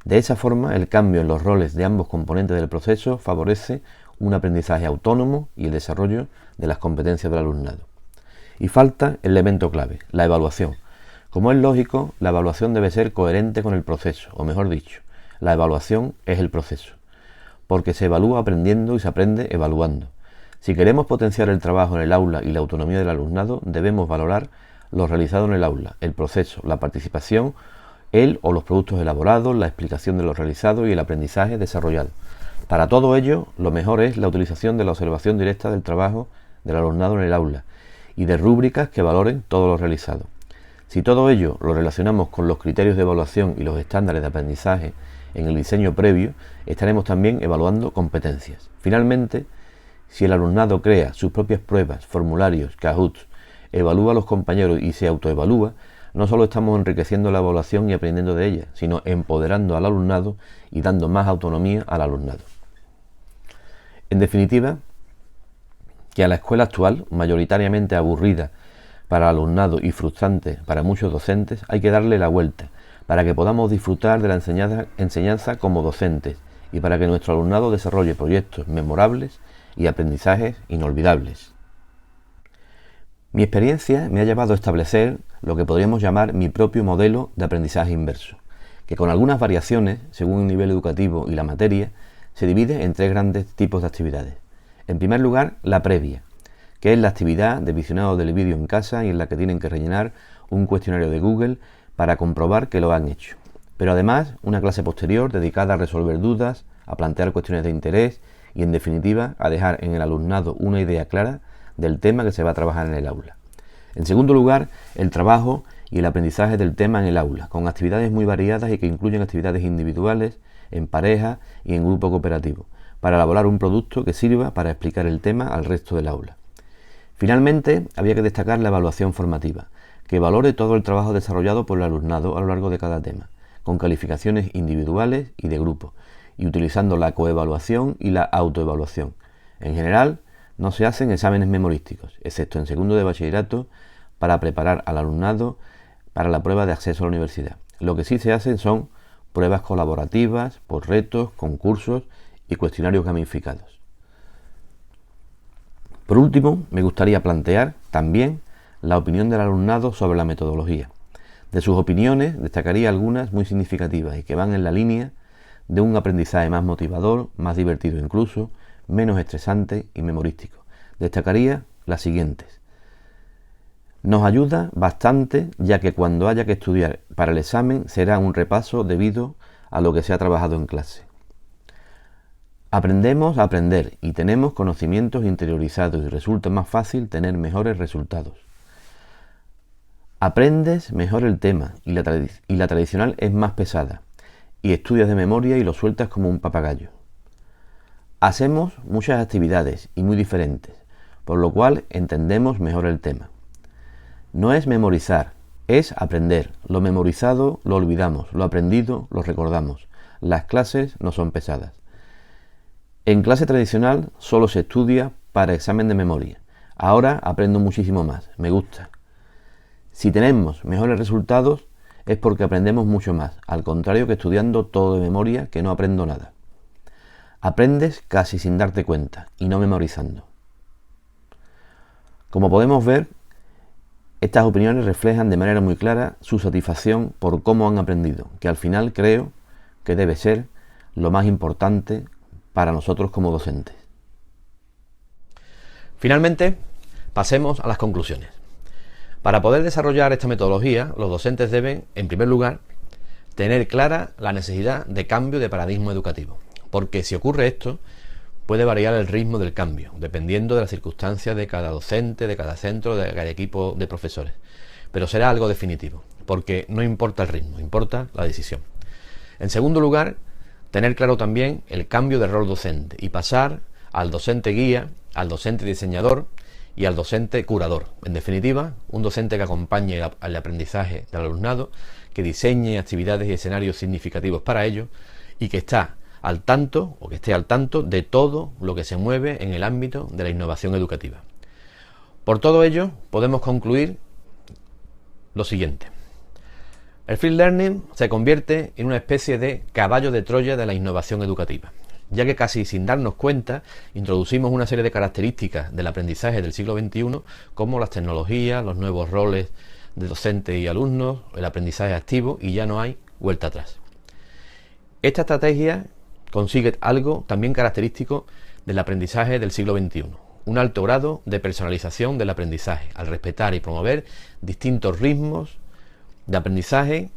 De esa forma, el cambio en los roles de ambos componentes del proceso favorece un aprendizaje autónomo y el desarrollo de las competencias del alumnado. Y falta el elemento clave, la evaluación. Como es lógico, la evaluación debe ser coherente con el proceso, o mejor dicho, la evaluación es el proceso, porque se evalúa aprendiendo y se aprende evaluando. Si queremos potenciar el trabajo en el aula y la autonomía del alumnado, debemos valorar lo realizado en el aula, el proceso, la participación, el o los productos elaborados, la explicación de lo realizado y el aprendizaje desarrollado. Para todo ello, lo mejor es la utilización de la observación directa del trabajo del alumnado en el aula y de rúbricas que valoren todo lo realizado. Si todo ello lo relacionamos con los criterios de evaluación y los estándares de aprendizaje en el diseño previo, estaremos también evaluando competencias. Finalmente, si el alumnado crea sus propias pruebas, formularios, Kahoots, evalúa a los compañeros y se autoevalúa, no solo estamos enriqueciendo la evaluación y aprendiendo de ella, sino empoderando al alumnado y dando más autonomía al alumnado. En definitiva, que a la escuela actual, mayoritariamente aburrida para el alumnado y frustrante para muchos docentes, hay que darle la vuelta para que podamos disfrutar de la enseñanza como docentes y para que nuestro alumnado desarrolle proyectos memorables y aprendizajes inolvidables. Mi experiencia me ha llevado a establecer lo que podríamos llamar mi propio modelo de aprendizaje inverso, que con algunas variaciones, según el nivel educativo y la materia, se divide en 3 grandes tipos de actividades. En primer lugar, la previa, que es la actividad de visionado del vídeo en casa y en la que tienen que rellenar un cuestionario de Google para comprobar que lo han hecho. Pero además, una clase posterior dedicada a resolver dudas, a plantear cuestiones de interés y, en definitiva, a dejar en el alumnado una idea clara del tema que se va a trabajar en el aula. En segundo lugar, el trabajo y el aprendizaje del tema en el aula, con actividades muy variadas y que incluyen actividades individuales, en pareja y en grupo cooperativo, para elaborar un producto que sirva para explicar el tema al resto del aula. Finalmente, había que destacar la evaluación formativa, que valore todo el trabajo desarrollado por el alumnado a lo largo de cada tema, con calificaciones individuales y de grupo, y utilizando la coevaluación y la autoevaluación. En general, no se hacen exámenes memorísticos, excepto en segundo de bachillerato, para preparar al alumnado para la prueba de acceso a la universidad. Lo que sí se hacen son pruebas colaborativas, por retos, concursos y cuestionarios gamificados. Por último, me gustaría plantear también la opinión del alumnado sobre la metodología. De sus opiniones destacaría algunas muy significativas y que van en la línea de un aprendizaje más motivador, más divertido incluso, menos estresante y memorístico. Destacaría las siguientes. Nos ayuda bastante, ya que cuando haya que estudiar para el examen será un repaso debido a lo que se ha trabajado en clase. Aprendemos a aprender y tenemos conocimientos interiorizados y resulta más fácil tener mejores resultados. Aprendes mejor el tema y la tradicional es más pesada y estudias de memoria y lo sueltas como un papagayo. Hacemos muchas actividades y muy diferentes, por lo cual entendemos mejor el tema. No es memorizar, es aprender. Lo memorizado lo olvidamos, lo aprendido lo recordamos. Las clases no son pesadas. En clase tradicional solo se estudia para examen de memoria. Ahora aprendo muchísimo más, me gusta. Si tenemos mejores resultados es porque aprendemos mucho más, al contrario que estudiando todo de memoria que no aprendo nada. Aprendes casi sin darte cuenta y no memorizando. Como podemos ver, estas opiniones reflejan de manera muy clara su satisfacción por cómo han aprendido, que al final creo que debe ser lo más importante para nosotros como docentes. Finalmente, pasemos a las conclusiones. Para poder desarrollar esta metodología, los docentes deben, en primer lugar, tener clara la necesidad de cambio de paradigma educativo, porque si ocurre esto, puede variar el ritmo del cambio, dependiendo de las circunstancias de cada docente, de cada centro, de cada equipo de profesores. Pero será algo definitivo, porque no importa el ritmo, importa la decisión. En segundo lugar, tener claro también el cambio de rol docente y pasar al docente guía, al docente diseñador y al docente curador. En definitiva, un docente que acompañe al aprendizaje del alumnado, que diseñe actividades y escenarios significativos para ello y que está al tanto o que esté al tanto de todo lo que se mueve en el ámbito de la innovación educativa. Por todo ello, podemos concluir lo siguiente. El Flipped Learning se convierte en una especie de caballo de Troya de la innovación educativa, ya que casi sin darnos cuenta introducimos una serie de características del aprendizaje del siglo XXI, como las tecnologías, los nuevos roles de docentes y alumnos, el aprendizaje activo, y ya no hay vuelta atrás. Esta estrategia consigue algo también característico del aprendizaje del siglo XXI, un alto grado de personalización del aprendizaje, al respetar y promover distintos ritmos de aprendizaje,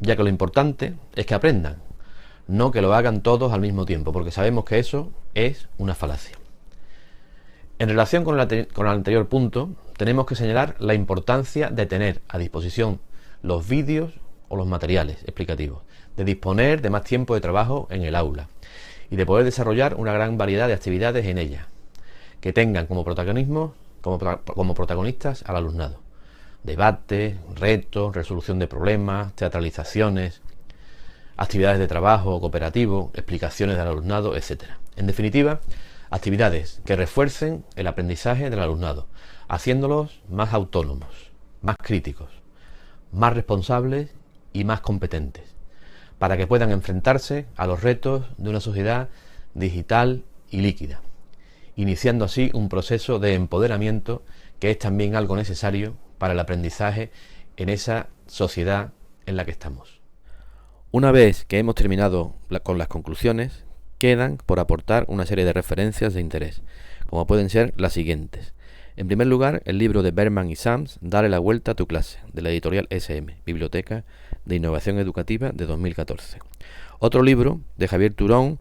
ya que lo importante es que aprendan, no que lo hagan todos al mismo tiempo, porque sabemos que eso es una falacia. En relación con el anterior punto, tenemos que señalar la importancia de tener a disposición los vídeos o los materiales explicativos, de disponer de más tiempo de trabajo en el aula y de poder desarrollar una gran variedad de actividades en ella, que tengan como protagonistas al alumnado. Debates, retos, resolución de problemas, teatralizaciones, actividades de trabajo cooperativo, explicaciones del alumnado, etc. En definitiva, actividades que refuercen el aprendizaje del alumnado, haciéndolos más autónomos, más críticos, más responsables y más competentes, para que puedan enfrentarse a los retos de una sociedad digital y líquida, iniciando así un proceso de empoderamiento que es también algo necesario para el aprendizaje en esa sociedad en la que estamos. Una vez que hemos terminado con las conclusiones, quedan por aportar una serie de referencias de interés, como pueden ser las siguientes. En primer lugar, el libro de Berman y Sams, Dale la vuelta a tu clase, de la editorial SM, Biblioteca de Innovación Educativa, de 2014. Otro libro de Javier Turón,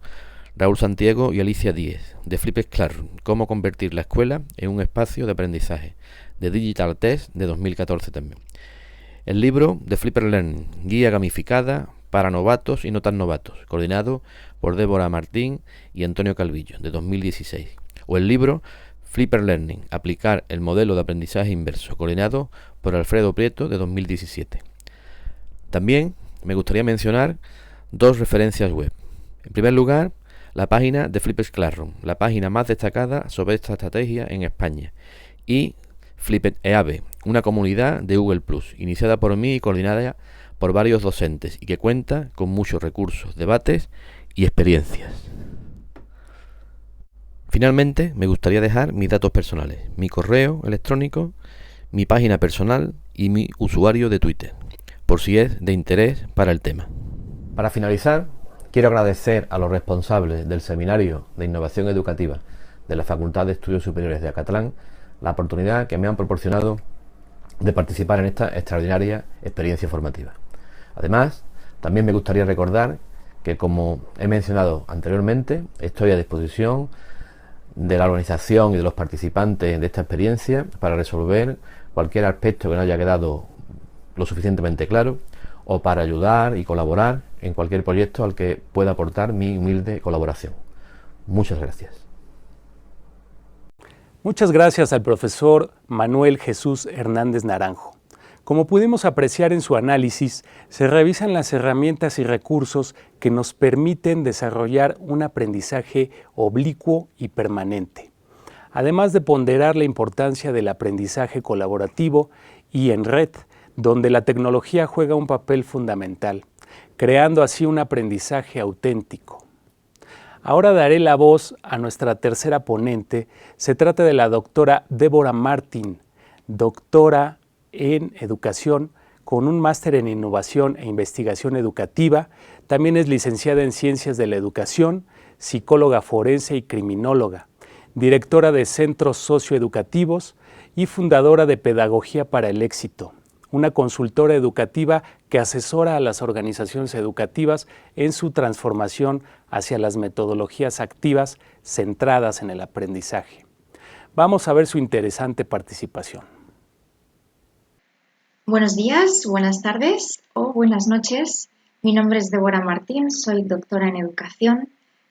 Raúl Santiago y Alicia Díez, de Flipped Classroom, Cómo convertir la escuela en un espacio de aprendizaje, de Digital Test, de 2014 también. El libro de Flipped Learning, Guía gamificada para novatos y no tan novatos, coordinado por Débora Martín y Antonio Calvillo, de 2016. O el libro Flipped Learning, aplicar el modelo de aprendizaje inverso, coordinado por Alfredo Prieto, de 2017. También me gustaría mencionar dos referencias web. En primer lugar, la página de Flipped Classroom, la página más destacada sobre esta estrategia en España, y Flipped EAB, una comunidad de Google+, iniciada por mí y coordinada por varios docentes, y que cuenta con muchos recursos, debates y experiencias. Finalmente, me gustaría dejar mis datos personales, mi correo electrónico, mi página personal y mi usuario de Twitter, por si es de interés para el tema. Para finalizar, quiero agradecer a los responsables del Seminario de Innovación Educativa de la Facultad de Estudios Superiores de Acatlán la oportunidad que me han proporcionado de participar en esta extraordinaria experiencia formativa. Además, también me gustaría recordar que, como he mencionado anteriormente, estoy a disposición de la organización y de los participantes de esta experiencia para resolver cualquier aspecto que no haya quedado lo suficientemente claro o para ayudar y colaborar en cualquier proyecto al que pueda aportar mi humilde colaboración. Muchas gracias. Muchas gracias al profesor Manuel Jesús Hernández Naranjo. Como pudimos apreciar en su análisis, se revisan las herramientas y recursos que nos permiten desarrollar un aprendizaje oblicuo y permanente, además de ponderar la importancia del aprendizaje colaborativo y en red, donde la tecnología juega un papel fundamental, creando así un aprendizaje auténtico. Ahora daré la voz a nuestra tercera ponente. Se trata de la doctora Débora Martín, doctora en Educación con un máster en Innovación e Investigación Educativa. También es licenciada en Ciencias de la Educación, psicóloga forense y criminóloga, directora de Centros Socioeducativos y fundadora de Pedagogía para el Éxito, una consultora educativa que asesora a las organizaciones educativas en su transformación hacia las metodologías activas centradas en el aprendizaje. Vamos a ver su interesante participación. Buenos días, buenas tardes o buenas noches. Mi nombre es Débora Martín, soy doctora en Educación,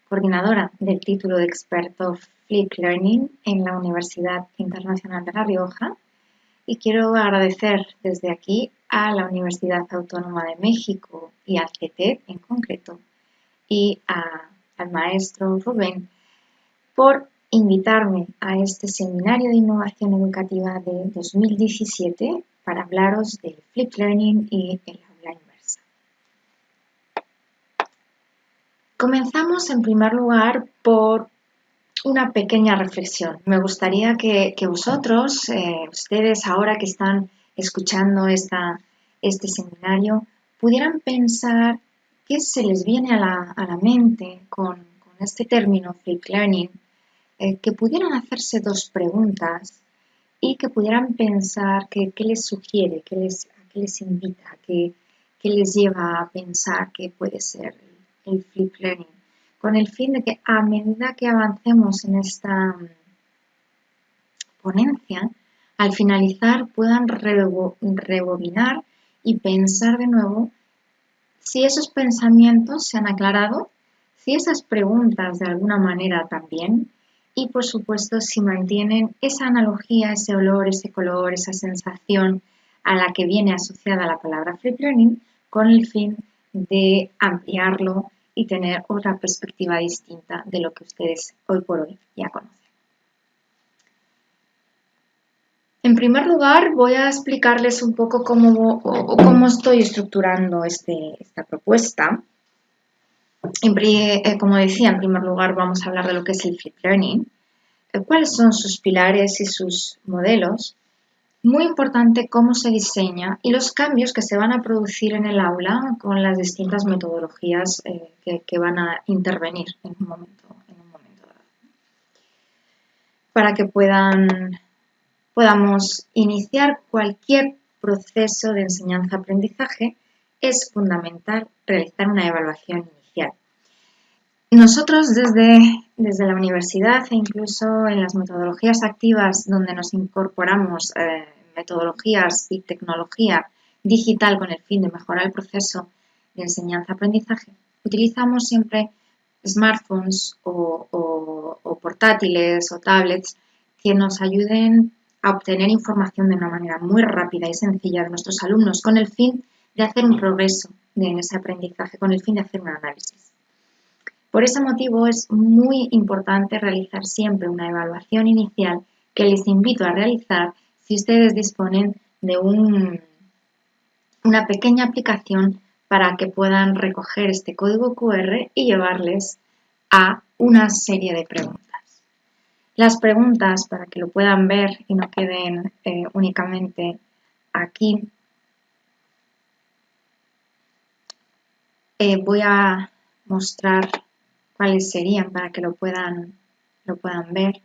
coordinadora del título de experto Flipped Learning en la Universidad Internacional de La Rioja, y quiero agradecer desde aquí a la Universidad Autónoma de México y al CETED en concreto y al maestro Rubén por invitarme a este seminario de innovación educativa de 2017 para hablaros del Flipped Learning y el aula inversa. Comenzamos en primer lugar por una pequeña reflexión. Me gustaría que vosotros, ustedes ahora que están escuchando este seminario, pudieran pensar qué se les viene a la mente con este término Flipped Learning, que pudieran hacerse dos preguntas y que pudieran pensar qué les sugiere, a qué les invita, qué les lleva a pensar que puede ser el Flipped Learning, con el fin de que a medida que avancemos en esta ponencia, al finalizar puedan rebobinar y pensar de nuevo si esos pensamientos se han aclarado, si esas preguntas de alguna manera también, y por supuesto si mantienen esa analogía, ese olor, ese color, esa sensación a la que viene asociada la palabra Flipped Learning, con el fin de ampliarlo y tener otra perspectiva distinta de lo que ustedes hoy por hoy ya conocen. En primer lugar, voy a explicarles un poco cómo estoy estructurando esta propuesta. Como decía, en primer lugar vamos a hablar de lo que es el Flipped Learning, cuáles son sus pilares y sus modelos, muy importante cómo se diseña y los cambios que se van a producir en el aula con las distintas metodologías que van a intervenir en un momento dado. Para que podamos iniciar cualquier proceso de enseñanza-aprendizaje, es fundamental realizar una evaluación inicial. Nosotros desde la universidad e incluso en las metodologías activas donde nos incorporamos metodologías y tecnología digital con el fin de mejorar el proceso de enseñanza-aprendizaje, utilizamos siempre smartphones o portátiles o tablets que nos ayuden a obtener información de una manera muy rápida y sencilla de nuestros alumnos con el fin de hacer un progreso en ese aprendizaje, con el fin de hacer un análisis. Por ese motivo es muy importante realizar siempre una evaluación inicial que les invito a realizar si ustedes disponen de una pequeña aplicación para que puedan recoger este código QR y llevarles a una serie de preguntas. Las preguntas, para que lo puedan ver y no queden únicamente aquí, Voy a mostrar cuáles serían para que lo puedan ver.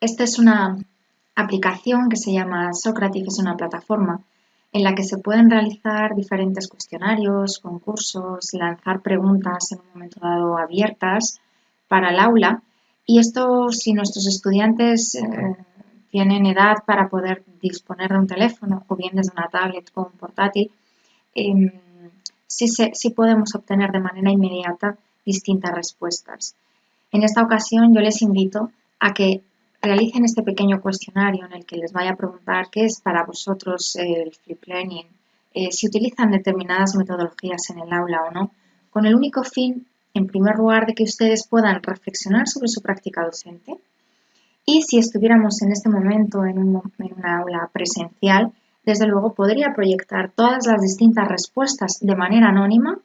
Esta es una aplicación que se llama Socrative, es una plataforma en la que se pueden realizar diferentes cuestionarios, concursos, lanzar preguntas en un momento dado abiertas para el aula. Y esto, si nuestros estudiantes tienen edad para poder disponer de un teléfono o bien desde una tablet o un portátil, sí podemos obtener de manera inmediata distintas respuestas. En esta ocasión yo les invito a que realicen este pequeño cuestionario en el que les vaya a preguntar qué es para vosotros el flip learning, si utilizan determinadas metodologías en el aula o no, con el único fin, en primer lugar, de que ustedes puedan reflexionar sobre su práctica docente y si estuviéramos en este momento en una aula presencial, desde luego podría proyectar todas las distintas respuestas de manera anónima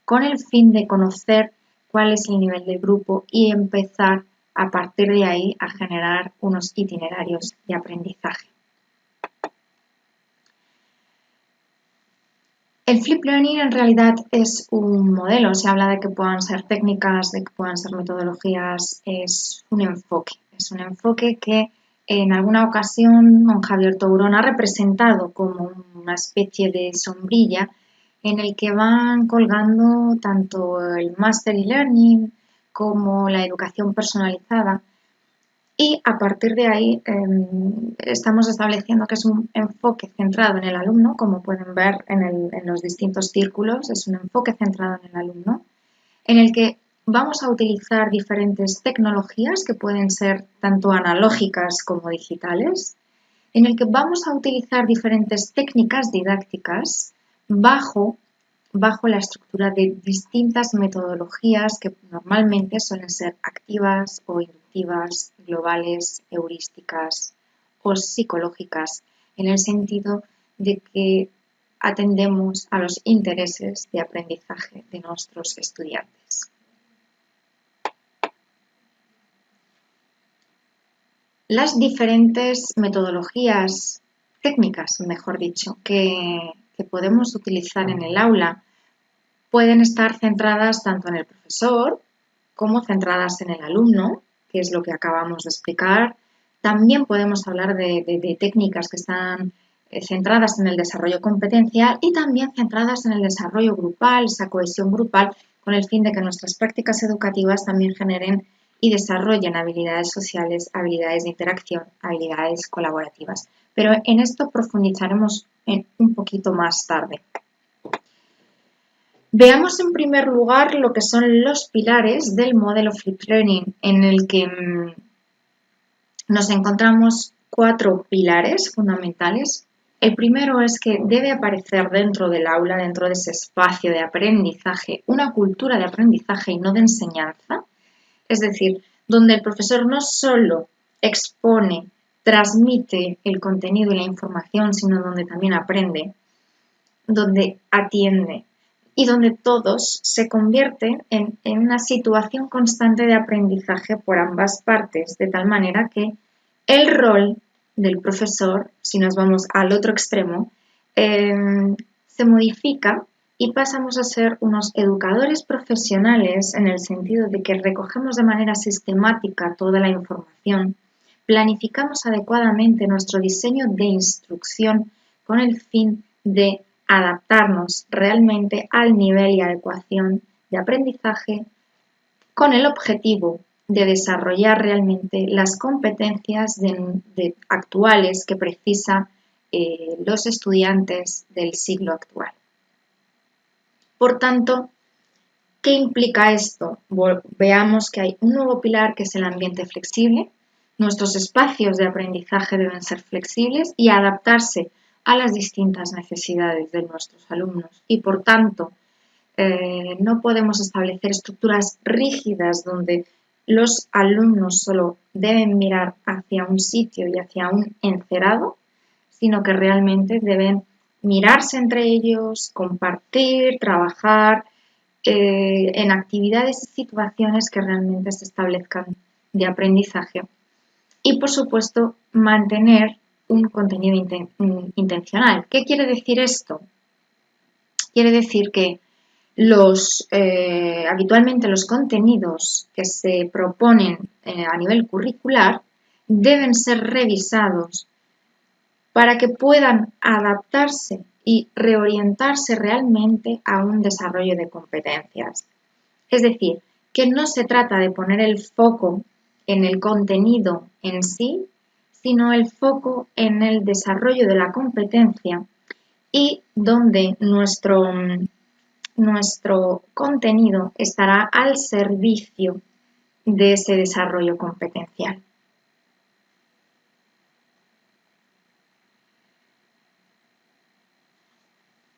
con el fin de conocer cuál es el nivel del grupo y empezar a partir de ahí a generar unos itinerarios de aprendizaje. El flip learning en realidad es un modelo, se habla de que puedan ser técnicas, de que puedan ser metodologías, es un enfoque que en alguna ocasión don Javier Tourón ha representado como una especie de sombrilla en el que van colgando tanto el Mastery Learning como la educación personalizada y a partir de ahí estamos estableciendo que es un enfoque centrado en el alumno, como pueden ver en los distintos círculos, es un enfoque centrado en el alumno, en el que vamos a utilizar diferentes tecnologías que pueden ser tanto analógicas como digitales, en el que vamos a utilizar diferentes técnicas didácticas bajo la estructura de distintas metodologías que normalmente suelen ser activas o inductivas, globales, heurísticas o psicológicas, en el sentido de que atendemos a los intereses de aprendizaje de nuestros estudiantes. Las diferentes metodologías técnicas, mejor dicho, que podemos utilizar en el aula pueden estar centradas tanto en el profesor como centradas en el alumno, que es lo que acabamos de explicar. También podemos hablar de técnicas que están centradas en el desarrollo competencial y también centradas en el desarrollo grupal, esa cohesión grupal, con el fin de que nuestras prácticas educativas también generen y desarrollen habilidades sociales, habilidades de interacción, habilidades colaborativas. Pero en esto profundizaremos un poquito más tarde. Veamos en primer lugar lo que son los pilares del modelo Flip Learning, en el que nos encontramos 4 pilares fundamentales. El primero es que debe aparecer dentro del aula, dentro de ese espacio de aprendizaje, una cultura de aprendizaje y no de enseñanza. Es decir, donde el profesor no solo expone, transmite el contenido y la información, sino donde también aprende, donde atiende y donde todos se convierten en una situación constante de aprendizaje por ambas partes, de tal manera que el rol del profesor, si nos vamos al otro extremo, se modifica y pasamos a ser unos educadores profesionales en el sentido de que recogemos de manera sistemática toda la información, planificamos adecuadamente nuestro diseño de instrucción con el fin de adaptarnos realmente al nivel y adecuación de aprendizaje con el objetivo de desarrollar realmente las competencias actuales que precisan los estudiantes del siglo actual. Por tanto, ¿qué implica esto? Veamos que hay un nuevo pilar que es el ambiente flexible. Nuestros espacios de aprendizaje deben ser flexibles y adaptarse a las distintas necesidades de nuestros alumnos. Y por tanto, no podemos establecer estructuras rígidas donde los alumnos solo deben mirar hacia un sitio y hacia un encerado, sino que realmente deben mirarse entre ellos, compartir, trabajar en actividades y situaciones que realmente se establezcan de aprendizaje. Y, por supuesto, mantener un contenido intencional. ¿Qué quiere decir esto? Quiere decir que habitualmente los contenidos que se proponen a nivel curricular deben ser revisados para que puedan adaptarse y reorientarse realmente a un desarrollo de competencias. Es decir, que no se trata de poner el foco en el contenido en sí, sino el foco en el desarrollo de la competencia y donde nuestro contenido estará al servicio de ese desarrollo competencial.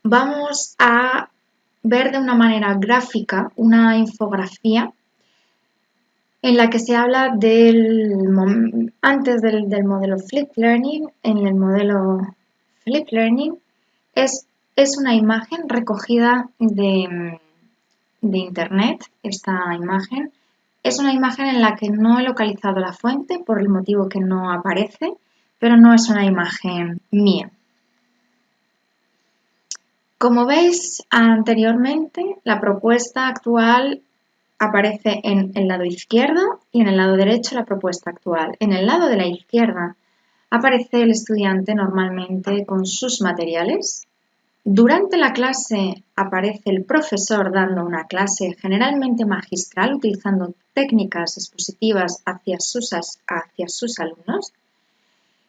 Vamos a ver de una manera gráfica una infografía en la que se habla antes del modelo Flipped Learning. En el modelo Flipped Learning es una imagen recogida de internet. Esta imagen es una imagen en la que no he localizado la fuente por el motivo que no aparece, pero no es una imagen mía. Como veis anteriormente, la propuesta actual aparece en el lado izquierdo y en el lado derecho la propuesta actual. En el lado de la izquierda aparece el estudiante normalmente con sus materiales. Durante la clase aparece el profesor dando una clase generalmente magistral utilizando técnicas expositivas hacia sus alumnos.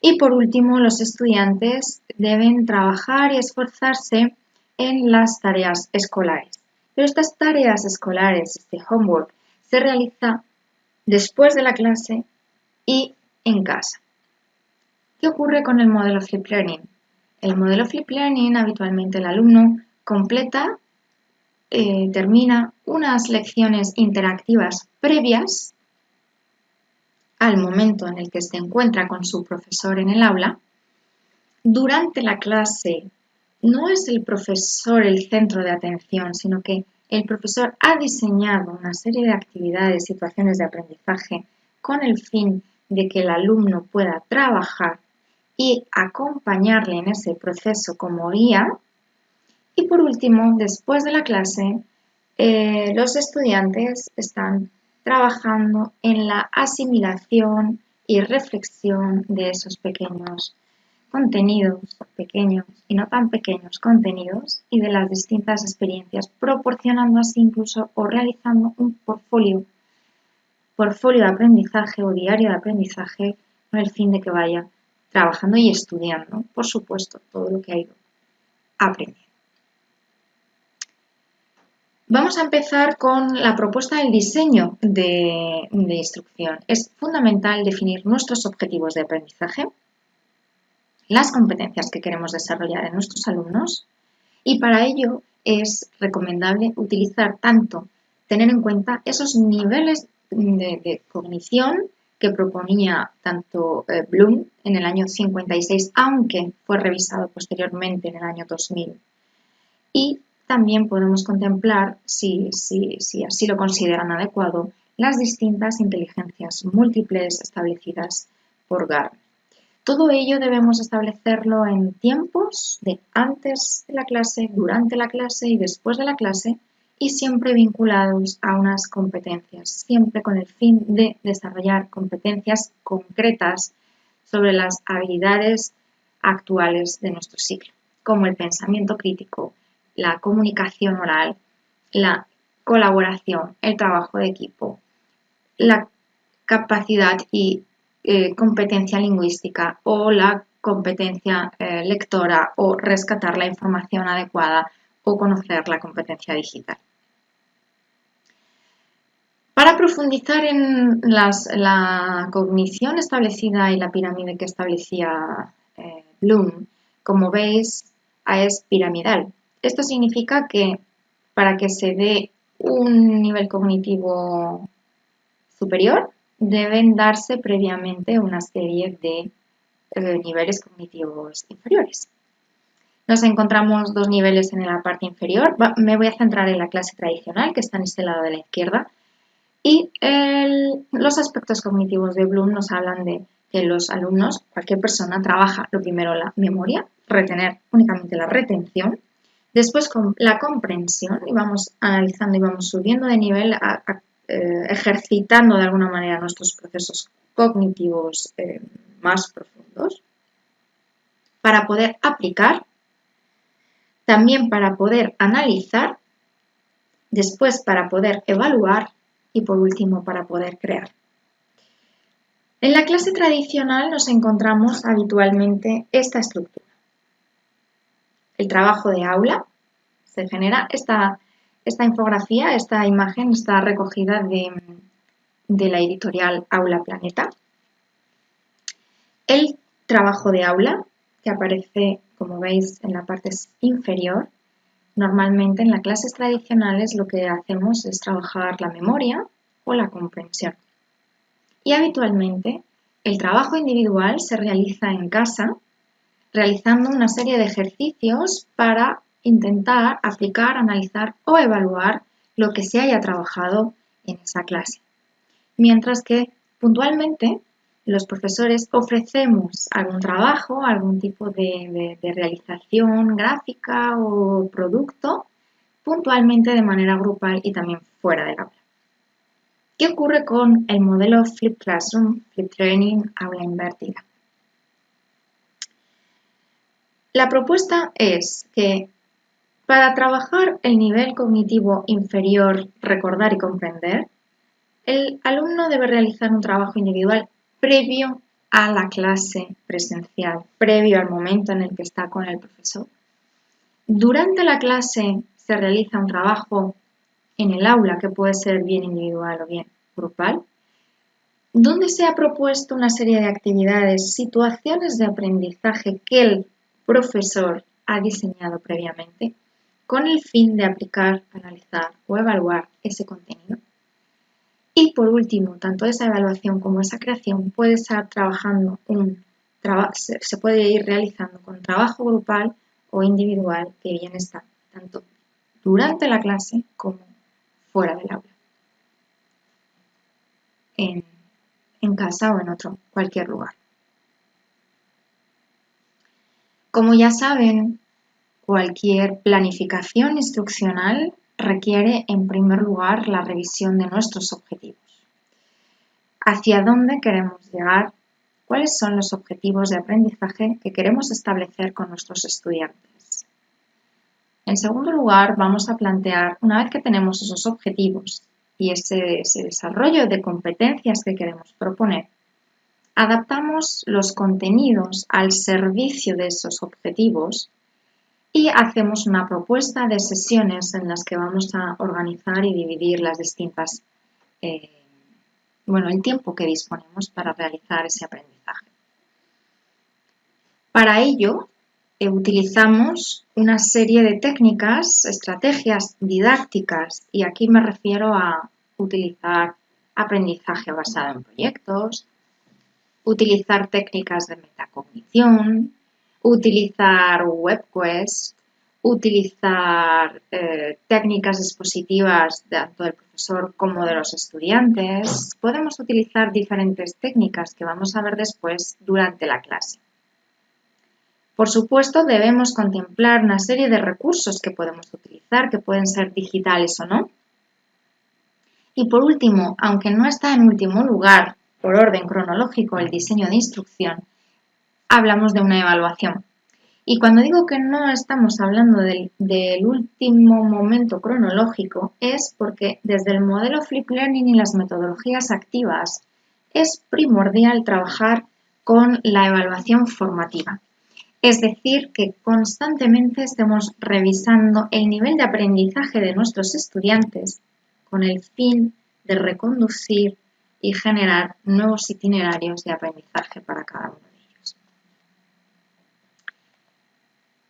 Y por último, los estudiantes deben trabajar y esforzarse en las tareas escolares. Pero estas tareas escolares, este homework, se realiza después de la clase y en casa. ¿Qué ocurre con el modelo Flipped Learning? El modelo Flipped Learning, habitualmente el alumno termina unas lecciones interactivas previas al momento en el que se encuentra con su profesor en el aula. Durante la clase no es el profesor el centro de atención, sino que el profesor ha diseñado una serie de actividades, situaciones de aprendizaje con el fin de que el alumno pueda trabajar y acompañarle en ese proceso como guía. Y por último, después de la clase, los estudiantes están trabajando en la asimilación y reflexión de esos pequeños contenidos, pequeños y no tan pequeños contenidos, y de las distintas experiencias, proporcionando así incluso o realizando un portfolio de aprendizaje o diario de aprendizaje con el fin de que vaya trabajando y estudiando, por supuesto, todo lo que ha ido aprendiendo. Vamos a empezar con la propuesta del diseño de instrucción. Es fundamental definir nuestros objetivos de aprendizaje, las competencias que queremos desarrollar en nuestros alumnos, y para ello es recomendable tener en cuenta esos niveles de cognición que proponía tanto Bloom en el año 56, aunque fue revisado posteriormente en el año 2000. Y también podemos contemplar, si así lo consideran adecuado, las distintas inteligencias múltiples establecidas por Gardner. Todo ello debemos establecerlo en tiempos de antes de la clase, durante la clase y después de la clase, y siempre vinculados a unas competencias, siempre con el fin de desarrollar competencias concretas sobre las habilidades actuales de nuestro siglo, como el pensamiento crítico, la comunicación oral, la colaboración, el trabajo de equipo, la capacidad y competencia lingüística o la competencia lectora o rescatar la información adecuada o conocer la competencia digital. Para profundizar en la cognición establecida y la pirámide que establecía Bloom, como veis, es piramidal. Esto significa que para que se dé un nivel cognitivo superior, deben darse previamente una serie de niveles cognitivos inferiores. Nos encontramos dos niveles en la parte inferior. Me voy a centrar en la clase tradicional, que está en este lado de la izquierda. Y los aspectos cognitivos de Bloom nos hablan de que los alumnos, cualquier persona, trabaja lo primero la memoria, retener únicamente la retención, después con la comprensión y vamos analizando y vamos subiendo de nivel, ejercitando de alguna manera nuestros procesos cognitivos más profundos para poder aplicar, también para poder analizar, después para poder evaluar y por último para poder crear. En la clase tradicional nos encontramos habitualmente esta estructura. El trabajo de aula, se genera esta infografía, esta imagen está recogida de la editorial Aula Planeta. El trabajo de aula, que aparece, como veis, en la parte inferior, normalmente en las clases tradicionales lo que hacemos es trabajar la memoria o la comprensión. Y habitualmente el trabajo individual se realiza en casa, realizando una serie de ejercicios para intentar aplicar, analizar o evaluar lo que se haya trabajado en esa clase. Mientras que puntualmente los profesores ofrecemos algún trabajo, algún tipo de realización gráfica o producto, puntualmente de manera grupal y también fuera del aula. ¿Qué ocurre con el modelo Flip Classroom, Flip Training, aula invertida? La propuesta es que para trabajar el nivel cognitivo inferior, recordar y comprender, el alumno debe realizar un trabajo individual previo a la clase presencial, previo al momento en el que está con el profesor. Durante la clase se realiza un trabajo en el aula, que puede ser bien individual o bien grupal, donde se ha propuesto una serie de actividades, situaciones de aprendizaje que el profesor ha diseñado previamente con el fin de aplicar, analizar o evaluar ese contenido. Y por último, tanto esa evaluación como esa creación puede estar trabajando se puede ir realizando con trabajo grupal o individual, que bien está tanto durante la clase como fuera del aula, en casa o en cualquier lugar. Como ya saben, cualquier planificación instruccional requiere en primer lugar la revisión de nuestros objetivos. ¿Hacia dónde queremos llegar? ¿Cuáles son los objetivos de aprendizaje que queremos establecer con nuestros estudiantes? En segundo lugar, vamos a plantear, una vez que tenemos esos objetivos y ese desarrollo de competencias que queremos proponer, adaptamos los contenidos al servicio de esos objetivos y hacemos una propuesta de sesiones en las que vamos a organizar y dividir las distintas, el tiempo que disponemos para realizar ese aprendizaje. Para ello, utilizamos una serie de técnicas, estrategias didácticas, y aquí me refiero a utilizar aprendizaje basado en proyectos, utilizar técnicas de metacognición, utilizar webquest, utilizar técnicas expositivas tanto del profesor como de los estudiantes. Podemos utilizar diferentes técnicas que vamos a ver después durante la clase. Por supuesto, debemos contemplar una serie de recursos que podemos utilizar, que pueden ser digitales o no. Y por último, aunque no está en último lugar, por orden cronológico, el diseño de instrucción, hablamos de una evaluación. Y cuando digo que no estamos hablando del último momento cronológico, es porque desde el modelo Flip Learning y las metodologías activas es primordial trabajar con la evaluación formativa. Es decir, que constantemente estemos revisando el nivel de aprendizaje de nuestros estudiantes con el fin de reconducir y generar nuevos itinerarios de aprendizaje para cada uno de ellos.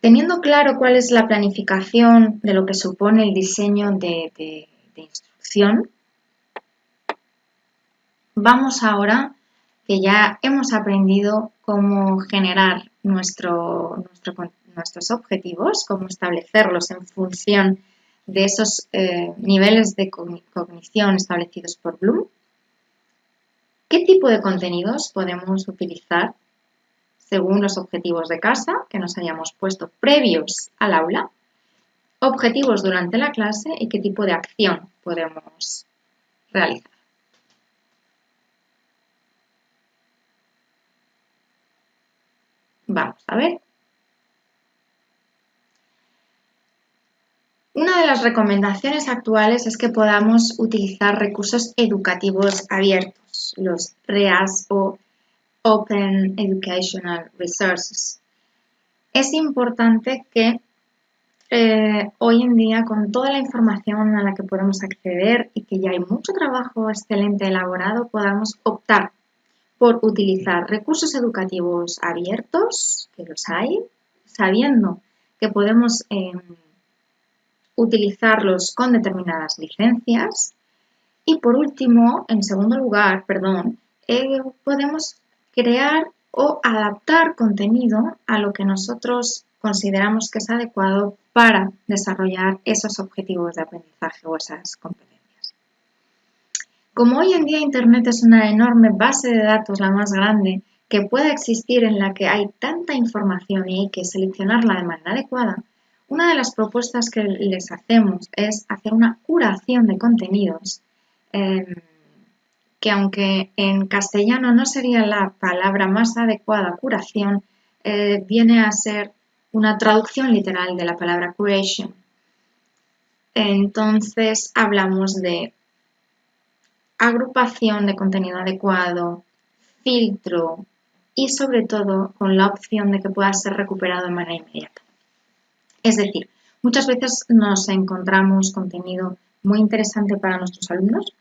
Teniendo claro cuál es la planificación de lo que supone el diseño de instrucción, vamos ahora, que ya hemos aprendido cómo generar nuestros objetivos, cómo establecerlos en función de esos niveles de cognición establecidos por Bloom. ¿Qué tipo de contenidos podemos utilizar según los objetivos de casa que nos hayamos puesto previos al aula? Objetivos durante la clase y qué tipo de acción podemos realizar. Vamos a ver. Una de las recomendaciones actuales es que podamos utilizar recursos educativos abiertos, los REAS o Open Educational Resources. Es importante que hoy en día, con toda la información a la que podemos acceder y que ya hay mucho trabajo excelente elaborado, podamos optar por utilizar recursos educativos abiertos, que los hay, sabiendo que podemos utilizarlos con determinadas licencias. Y por último, en segundo lugar, podemos crear o adaptar contenido a lo que nosotros consideramos que es adecuado para desarrollar esos objetivos de aprendizaje o esas competencias. Como hoy en día Internet es una enorme base de datos, la más grande que pueda existir, en la que hay tanta información y hay que seleccionarla de manera adecuada, una de las propuestas que les hacemos es hacer una curación de contenidos, que aunque en castellano no sería la palabra más adecuada, curación, viene a ser una traducción literal de la palabra curation. Entonces hablamos de agrupación de contenido adecuado, filtro y sobre todo con la opción de que pueda ser recuperado de manera inmediata. Es decir, muchas veces nos encontramos contenido muy interesante para nuestros alumnos,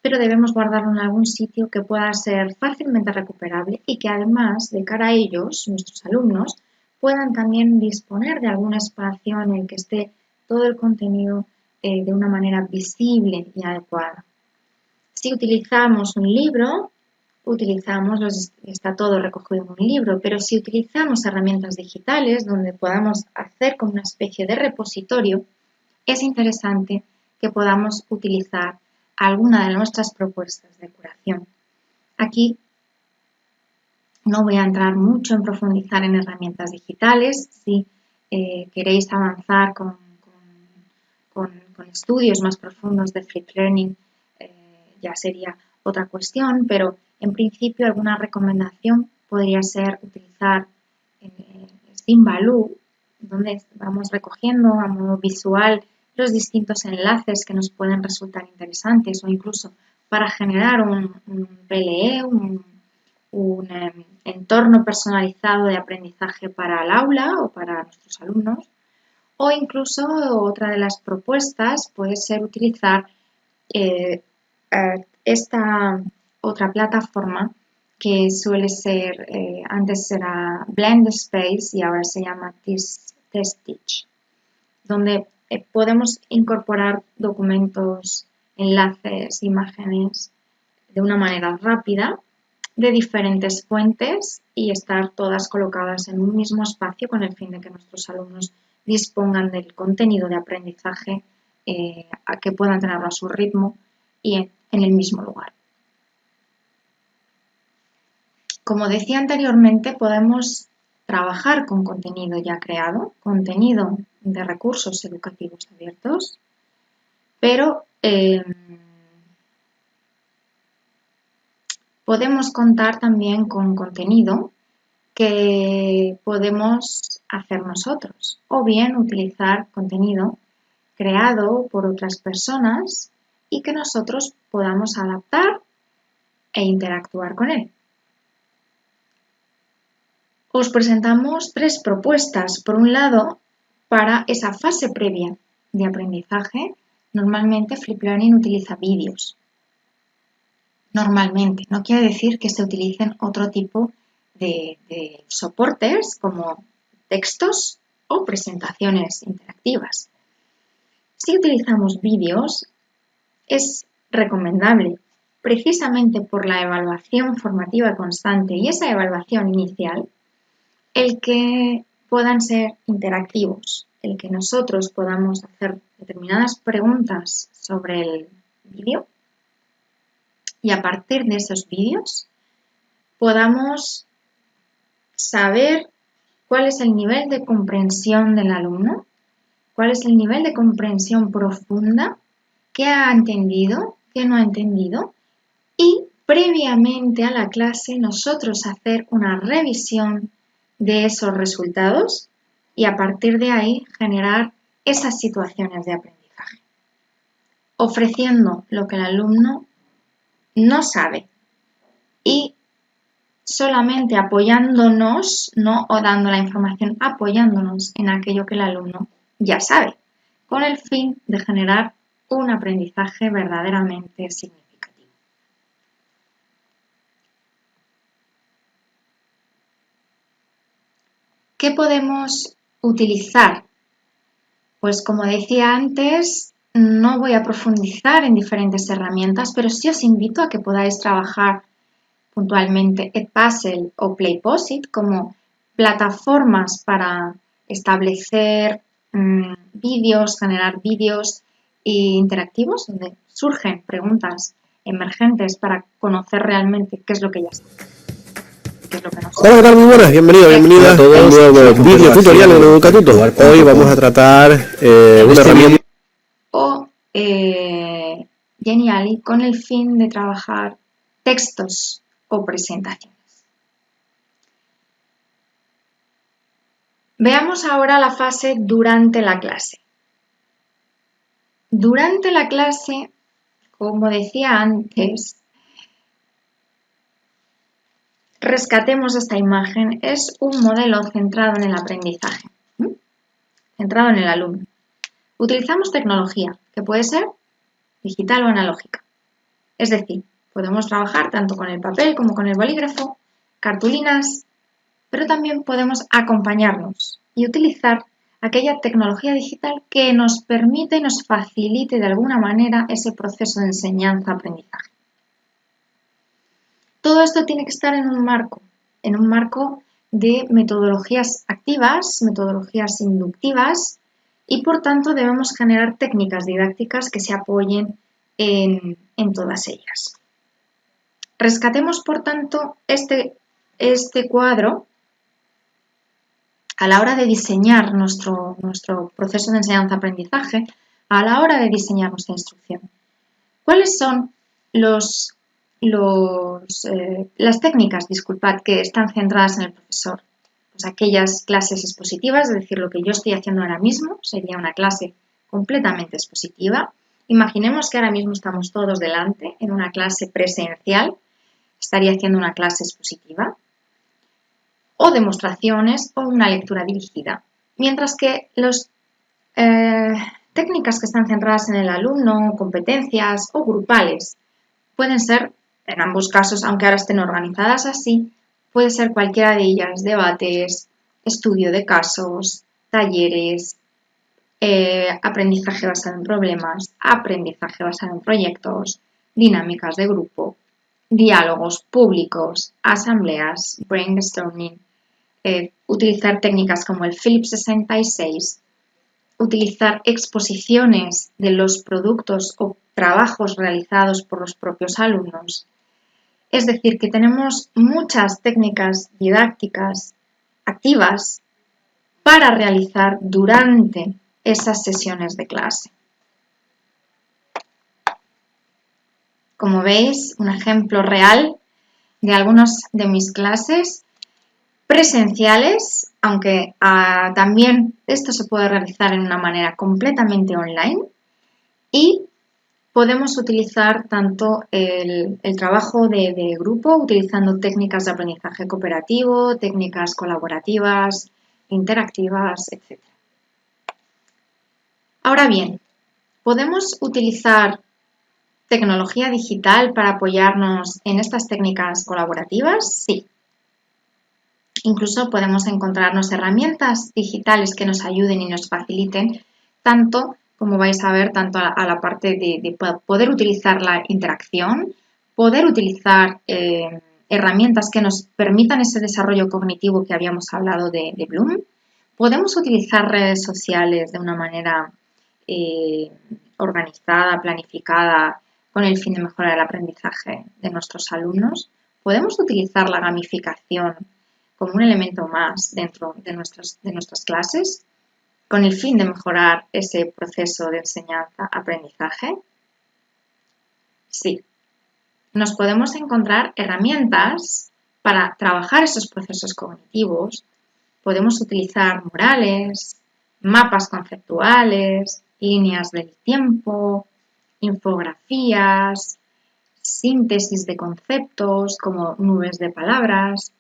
pero debemos guardarlo en algún sitio que pueda ser fácilmente recuperable y que además, de cara a ellos, nuestros alumnos, puedan también disponer de algún espacio en el que esté todo el contenido de una manera visible y adecuada. Si utilizamos un libro, está todo recogido en un libro, pero si utilizamos herramientas digitales donde podamos hacer como una especie de repositorio, es interesante que podamos utilizar alguna de nuestras propuestas de curación. Aquí no voy a entrar mucho en profundizar en herramientas digitales. Si queréis avanzar con estudios más profundos de Flip Learning, ya sería otra cuestión, pero en principio alguna recomendación podría ser utilizar Symbaloo, donde vamos recogiendo a modo visual los distintos enlaces que nos pueden resultar interesantes, o incluso para generar un PLE, un entorno personalizado de aprendizaje para el aula o para nuestros alumnos. O incluso otra de las propuestas puede ser utilizar esta otra plataforma que suele ser, antes era Blend Space y ahora se llama TestTeach, donde podemos incorporar documentos, enlaces, imágenes de una manera rápida de diferentes fuentes y estar todas colocadas en un mismo espacio con el fin de que nuestros alumnos dispongan del contenido de aprendizaje a que puedan tenerlo a su ritmo y en el mismo lugar. Como decía anteriormente, podemos trabajar con contenido ya creado, contenido de recursos educativos abiertos, pero podemos contar también con contenido que podemos hacer nosotros, o bien utilizar contenido creado por otras personas y que nosotros podamos adaptar e interactuar con él. Os presentamos tres propuestas. Por un lado, para esa fase previa de aprendizaje, normalmente Flip Learning utiliza vídeos. Normalmente, no quiere decir que se utilicen otro tipo de soportes como textos o presentaciones interactivas. Si utilizamos vídeos, es recomendable, precisamente por la evaluación formativa constante y esa evaluación inicial, el que puedan ser interactivos, el que nosotros podamos hacer determinadas preguntas sobre el vídeo y a partir de esos vídeos podamos saber cuál es el nivel de comprensión del alumno, cuál es el nivel de comprensión profunda, qué ha entendido, qué no ha entendido, y previamente a la clase nosotros hacer una revisión de esos resultados y a partir de ahí generar esas situaciones de aprendizaje, ofreciendo lo que el alumno no sabe y solamente apoyándonos, no o dando la información, apoyándonos en aquello que el alumno ya sabe, con el fin de generar un aprendizaje verdaderamente significativo. ¿Qué podemos utilizar? Pues como decía antes, no voy a profundizar en diferentes herramientas, pero sí os invito a que podáis trabajar puntualmente Edpuzzle o Playposit como plataformas para establecer vídeos, generar vídeos interactivos donde surgen preguntas emergentes para conocer realmente qué es lo que ya está. Hola, ¿qué tal? Muy buenas, bienvenidas a todos a un nuevo vídeo tutorial en Educatuto. Hoy vamos a tratar una herramienta o Geniali con el fin de trabajar textos o presentaciones. Veamos ahora la fase durante la clase. Durante la clase, como decía antes, rescatemos esta imagen, es un modelo centrado en el aprendizaje, centrado en el alumno. Utilizamos tecnología, que puede ser digital o analógica. Es decir, podemos trabajar tanto con el papel como con el bolígrafo, cartulinas, pero también podemos acompañarnos y utilizar aquella tecnología digital que nos permite y nos facilite de alguna manera ese proceso de enseñanza-aprendizaje. Todo esto tiene que estar en un marco de metodologías activas, metodologías inductivas y por tanto debemos generar técnicas didácticas que se apoyen en todas ellas. Rescatemos por tanto este cuadro a la hora de diseñar nuestro proceso de enseñanza-aprendizaje, a la hora de diseñar nuestra instrucción. ¿Cuáles son las técnicas, que están centradas en el profesor? Pues aquellas clases expositivas, es decir, lo que yo estoy haciendo ahora mismo sería una clase completamente expositiva. Imaginemos que ahora mismo estamos todos delante en una clase presencial, estaría haciendo una clase expositiva, o demostraciones o una lectura dirigida. Mientras que las técnicas que están centradas en el alumno, competencias o grupales, pueden ser, en ambos casos, aunque ahora estén organizadas así, puede ser cualquiera de ellas: debates, estudio de casos, talleres, aprendizaje basado en problemas, aprendizaje basado en proyectos, dinámicas de grupo, diálogos públicos, asambleas, brainstorming, utilizar técnicas como el Phillips 66, utilizar exposiciones de los productos o trabajos realizados por los propios alumnos. Es decir, que tenemos muchas técnicas didácticas activas para realizar durante esas sesiones de clase. Como veis, un ejemplo real de algunas de mis clases presenciales, aunque también esto se puede realizar en una manera completamente online, y podemos utilizar tanto el trabajo de grupo utilizando técnicas de aprendizaje cooperativo, técnicas colaborativas, interactivas, etc. Ahora bien, ¿podemos utilizar tecnología digital para apoyarnos en estas técnicas colaborativas? Sí. Incluso podemos encontrarnos herramientas digitales que nos ayuden y nos faciliten tanto, como vais a ver, tanto a la parte de poder utilizar la interacción, poder utilizar herramientas que nos permitan ese desarrollo cognitivo que habíamos hablado de Bloom. Podemos utilizar redes sociales de una manera organizada, planificada, con el fin de mejorar el aprendizaje de nuestros alumnos. Podemos utilizar la gamificación como un elemento más dentro de nuestras clases con el fin de mejorar ese proceso de enseñanza-aprendizaje. Sí, nos podemos encontrar herramientas para trabajar esos procesos cognitivos. Podemos utilizar murales, mapas conceptuales, líneas del tiempo, infografías, síntesis de conceptos como nubes de palabras.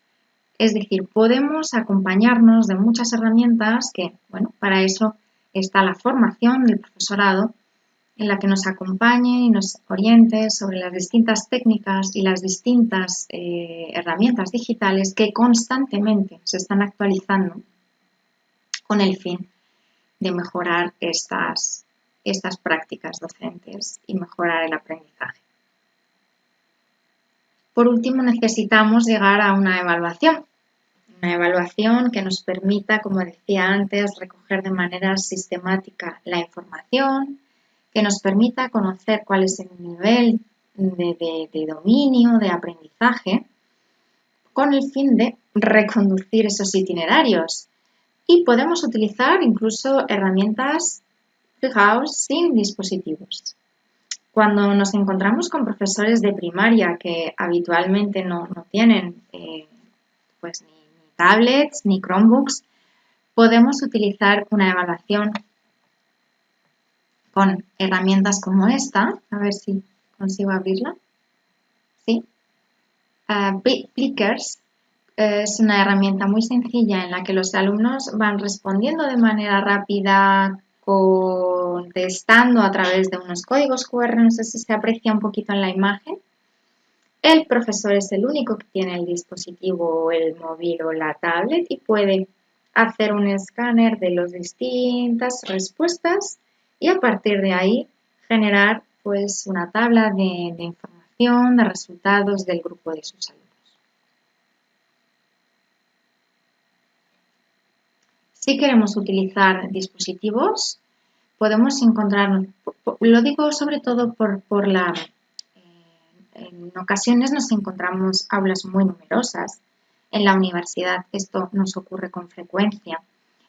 Es decir, podemos acompañarnos de muchas herramientas que, bueno, para eso está la formación del profesorado, en la que nos acompañe y nos oriente sobre las distintas técnicas y las distintas herramientas digitales que constantemente se están actualizando con el fin de mejorar estas prácticas docentes y mejorar el aprendizaje. Por último, necesitamos llegar a una evaluación que nos permita, como decía antes, recoger de manera sistemática la información, que nos permita conocer cuál es el nivel de dominio, de aprendizaje, con el fin de reconducir esos itinerarios. Y podemos utilizar incluso herramientas, fijaos, sin dispositivos. Cuando nos encontramos con profesores de primaria que habitualmente no tienen pues ni tablets ni Chromebooks, podemos utilizar una evaluación con herramientas como esta. A ver si consigo abrirla. Sí. Plickers es una herramienta muy sencilla en la que los alumnos van respondiendo de manera rápida, contestando a través de unos códigos QR. No sé si se aprecia un poquito en la imagen. El profesor es el único que tiene el dispositivo, el móvil o la tablet, y puede hacer un escáner de las distintas respuestas y a partir de ahí generar pues una tabla de información, de resultados del grupo de sus alumnos. Si queremos utilizar dispositivos, podemos encontrar, lo digo sobre todo en ocasiones nos encontramos aulas muy numerosas. En la universidad esto nos ocurre con frecuencia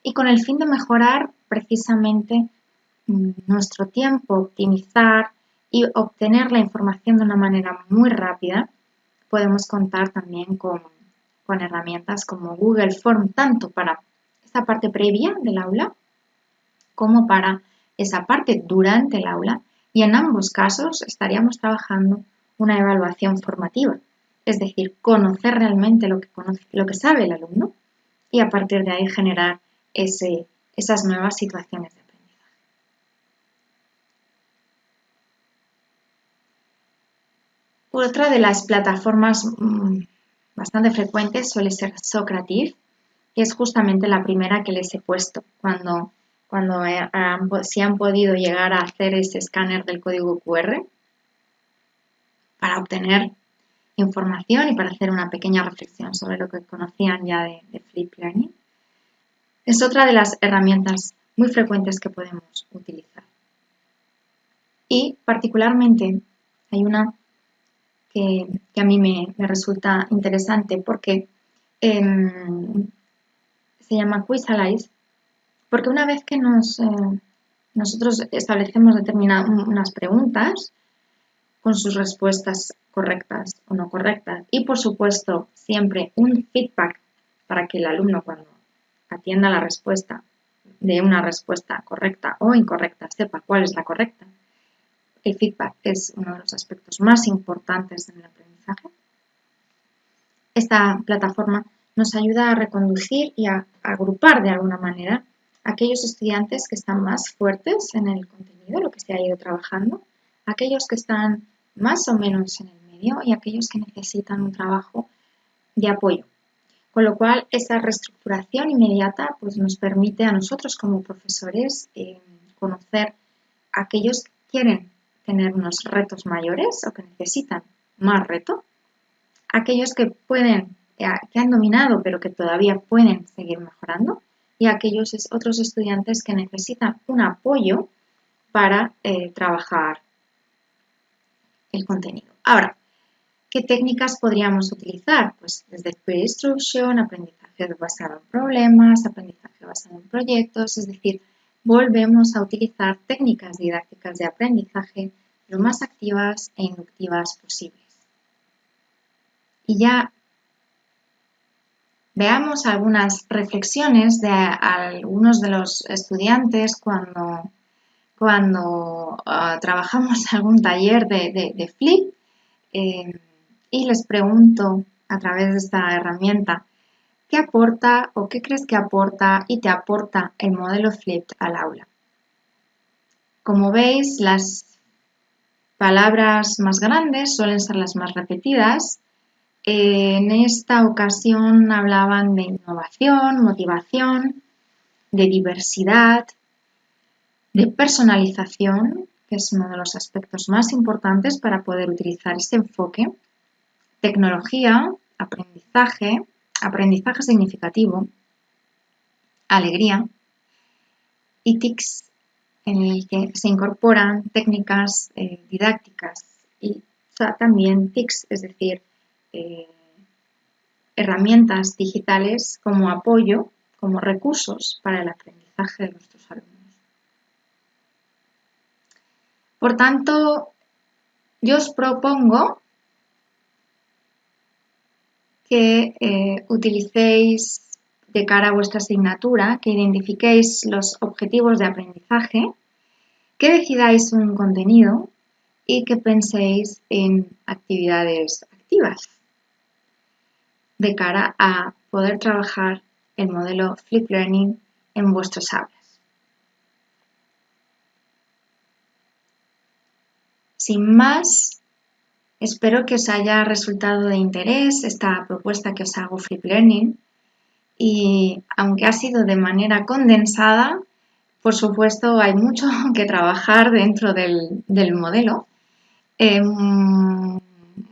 y con el fin de mejorar precisamente nuestro tiempo, optimizar y obtener la información de una manera muy rápida, podemos contar también con herramientas como Google Form, tanto para esta parte previa del aula como para esa parte durante el aula, y en ambos casos estaríamos trabajando una evaluación formativa, es decir, conocer realmente lo que sabe el alumno y a partir de ahí generar esas nuevas situaciones de aprendizaje. Otra de las plataformas bastante frecuentes suele ser Socrative, que es justamente la primera que les he puesto cuando si han podido llegar a hacer ese escáner del código QR para obtener información y para hacer una pequeña reflexión sobre lo que conocían ya de Flip Learning. Es otra de las herramientas muy frecuentes que podemos utilizar. Y particularmente hay una que a mí me resulta interesante porque se llama Quizalize, porque una vez que nosotros establecemos unas preguntas con sus respuestas correctas o no correctas y por supuesto siempre un feedback para que el alumno cuando atienda la respuesta de una respuesta correcta o incorrecta sepa cuál es la correcta. El feedback es uno de los aspectos más importantes en el aprendizaje. Esta plataforma nos ayuda a reconducir y a agrupar de alguna manera aquellos estudiantes que están más fuertes en el contenido, lo que se ha ido trabajando, aquellos que están más o menos en el medio y aquellos que necesitan un trabajo de apoyo. Con lo cual, esa reestructuración inmediata pues, nos permite a nosotros como profesores conocer a aquellos que quieren tener unos retos mayores o que necesitan más reto, aquellos que han dominado pero que todavía pueden seguir mejorando y aquellos otros estudiantes que necesitan un apoyo para trabajar el contenido. Ahora, ¿qué técnicas podríamos utilizar? Pues desde Peer Instruction, aprendizaje basado en problemas, aprendizaje basado en proyectos, es decir, volvemos a utilizar técnicas didácticas de aprendizaje lo más activas e inductivas posibles. Y ya veamos algunas reflexiones de algunos de los estudiantes cuando trabajamos algún taller de Flip y les pregunto a través de esta herramienta qué aporta o qué crees que aporta y te aporta el modelo Flip al aula. Como veis, las palabras más grandes suelen ser las más repetidas. En esta ocasión hablaban de innovación, motivación, de diversidad, de personalización, que es uno de los aspectos más importantes para poder utilizar este enfoque, tecnología, aprendizaje significativo, alegría y TICS, en el que se incorporan técnicas didácticas y también TICS, es decir, herramientas digitales como apoyo, como recursos para el aprendizaje de nuestros alumnos. Por tanto, yo os propongo que utilicéis de cara a vuestra asignatura, que identifiquéis los objetivos de aprendizaje, que decidáis un contenido y que penséis en actividades activas de cara a poder trabajar el modelo Flip Learning en vuestras aulas. Sin más, espero que os haya resultado de interés esta propuesta que os hago Flip Learning y aunque ha sido de manera condensada, por supuesto hay mucho que trabajar dentro del modelo,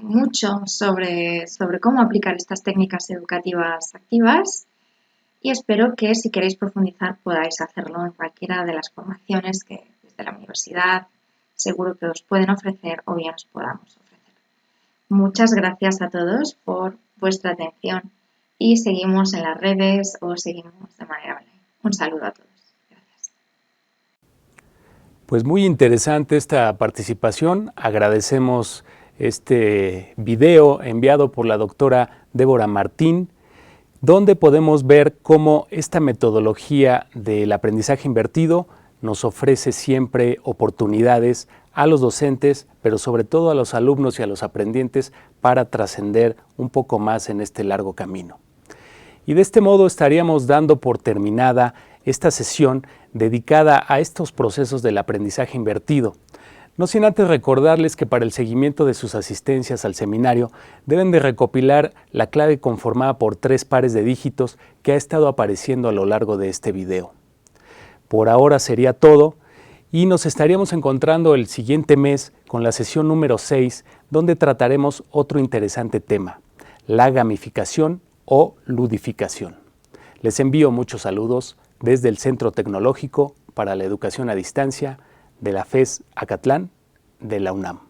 mucho sobre cómo aplicar estas técnicas educativas activas y espero que si queréis profundizar podáis hacerlo en cualquiera de las formaciones que desde la universidad seguro que os pueden ofrecer o bien os podamos ofrecer. Muchas gracias a todos por vuestra atención y seguimos en las redes o seguimos de manera online. Un saludo a todos. Gracias. Pues muy interesante esta participación. Agradecemos este video enviado por la doctora Débora Martín, donde podemos ver cómo esta metodología del aprendizaje invertido nos ofrece siempre oportunidades a los docentes, pero sobre todo a los alumnos y a los aprendientes para trascender un poco más en este largo camino. Y de este modo estaríamos dando por terminada esta sesión dedicada a estos procesos del aprendizaje invertido. No sin antes recordarles que para el seguimiento de sus asistencias al seminario deben de recopilar la clave conformada por 3 pares de dígitos que ha estado apareciendo a lo largo de este video. Por ahora sería todo y nos estaríamos encontrando el siguiente mes con la sesión número 6, donde trataremos otro interesante tema, la gamificación o ludificación. Les envío muchos saludos desde el Centro Tecnológico para la Educación a Distancia de la FES Acatlán de la UNAM.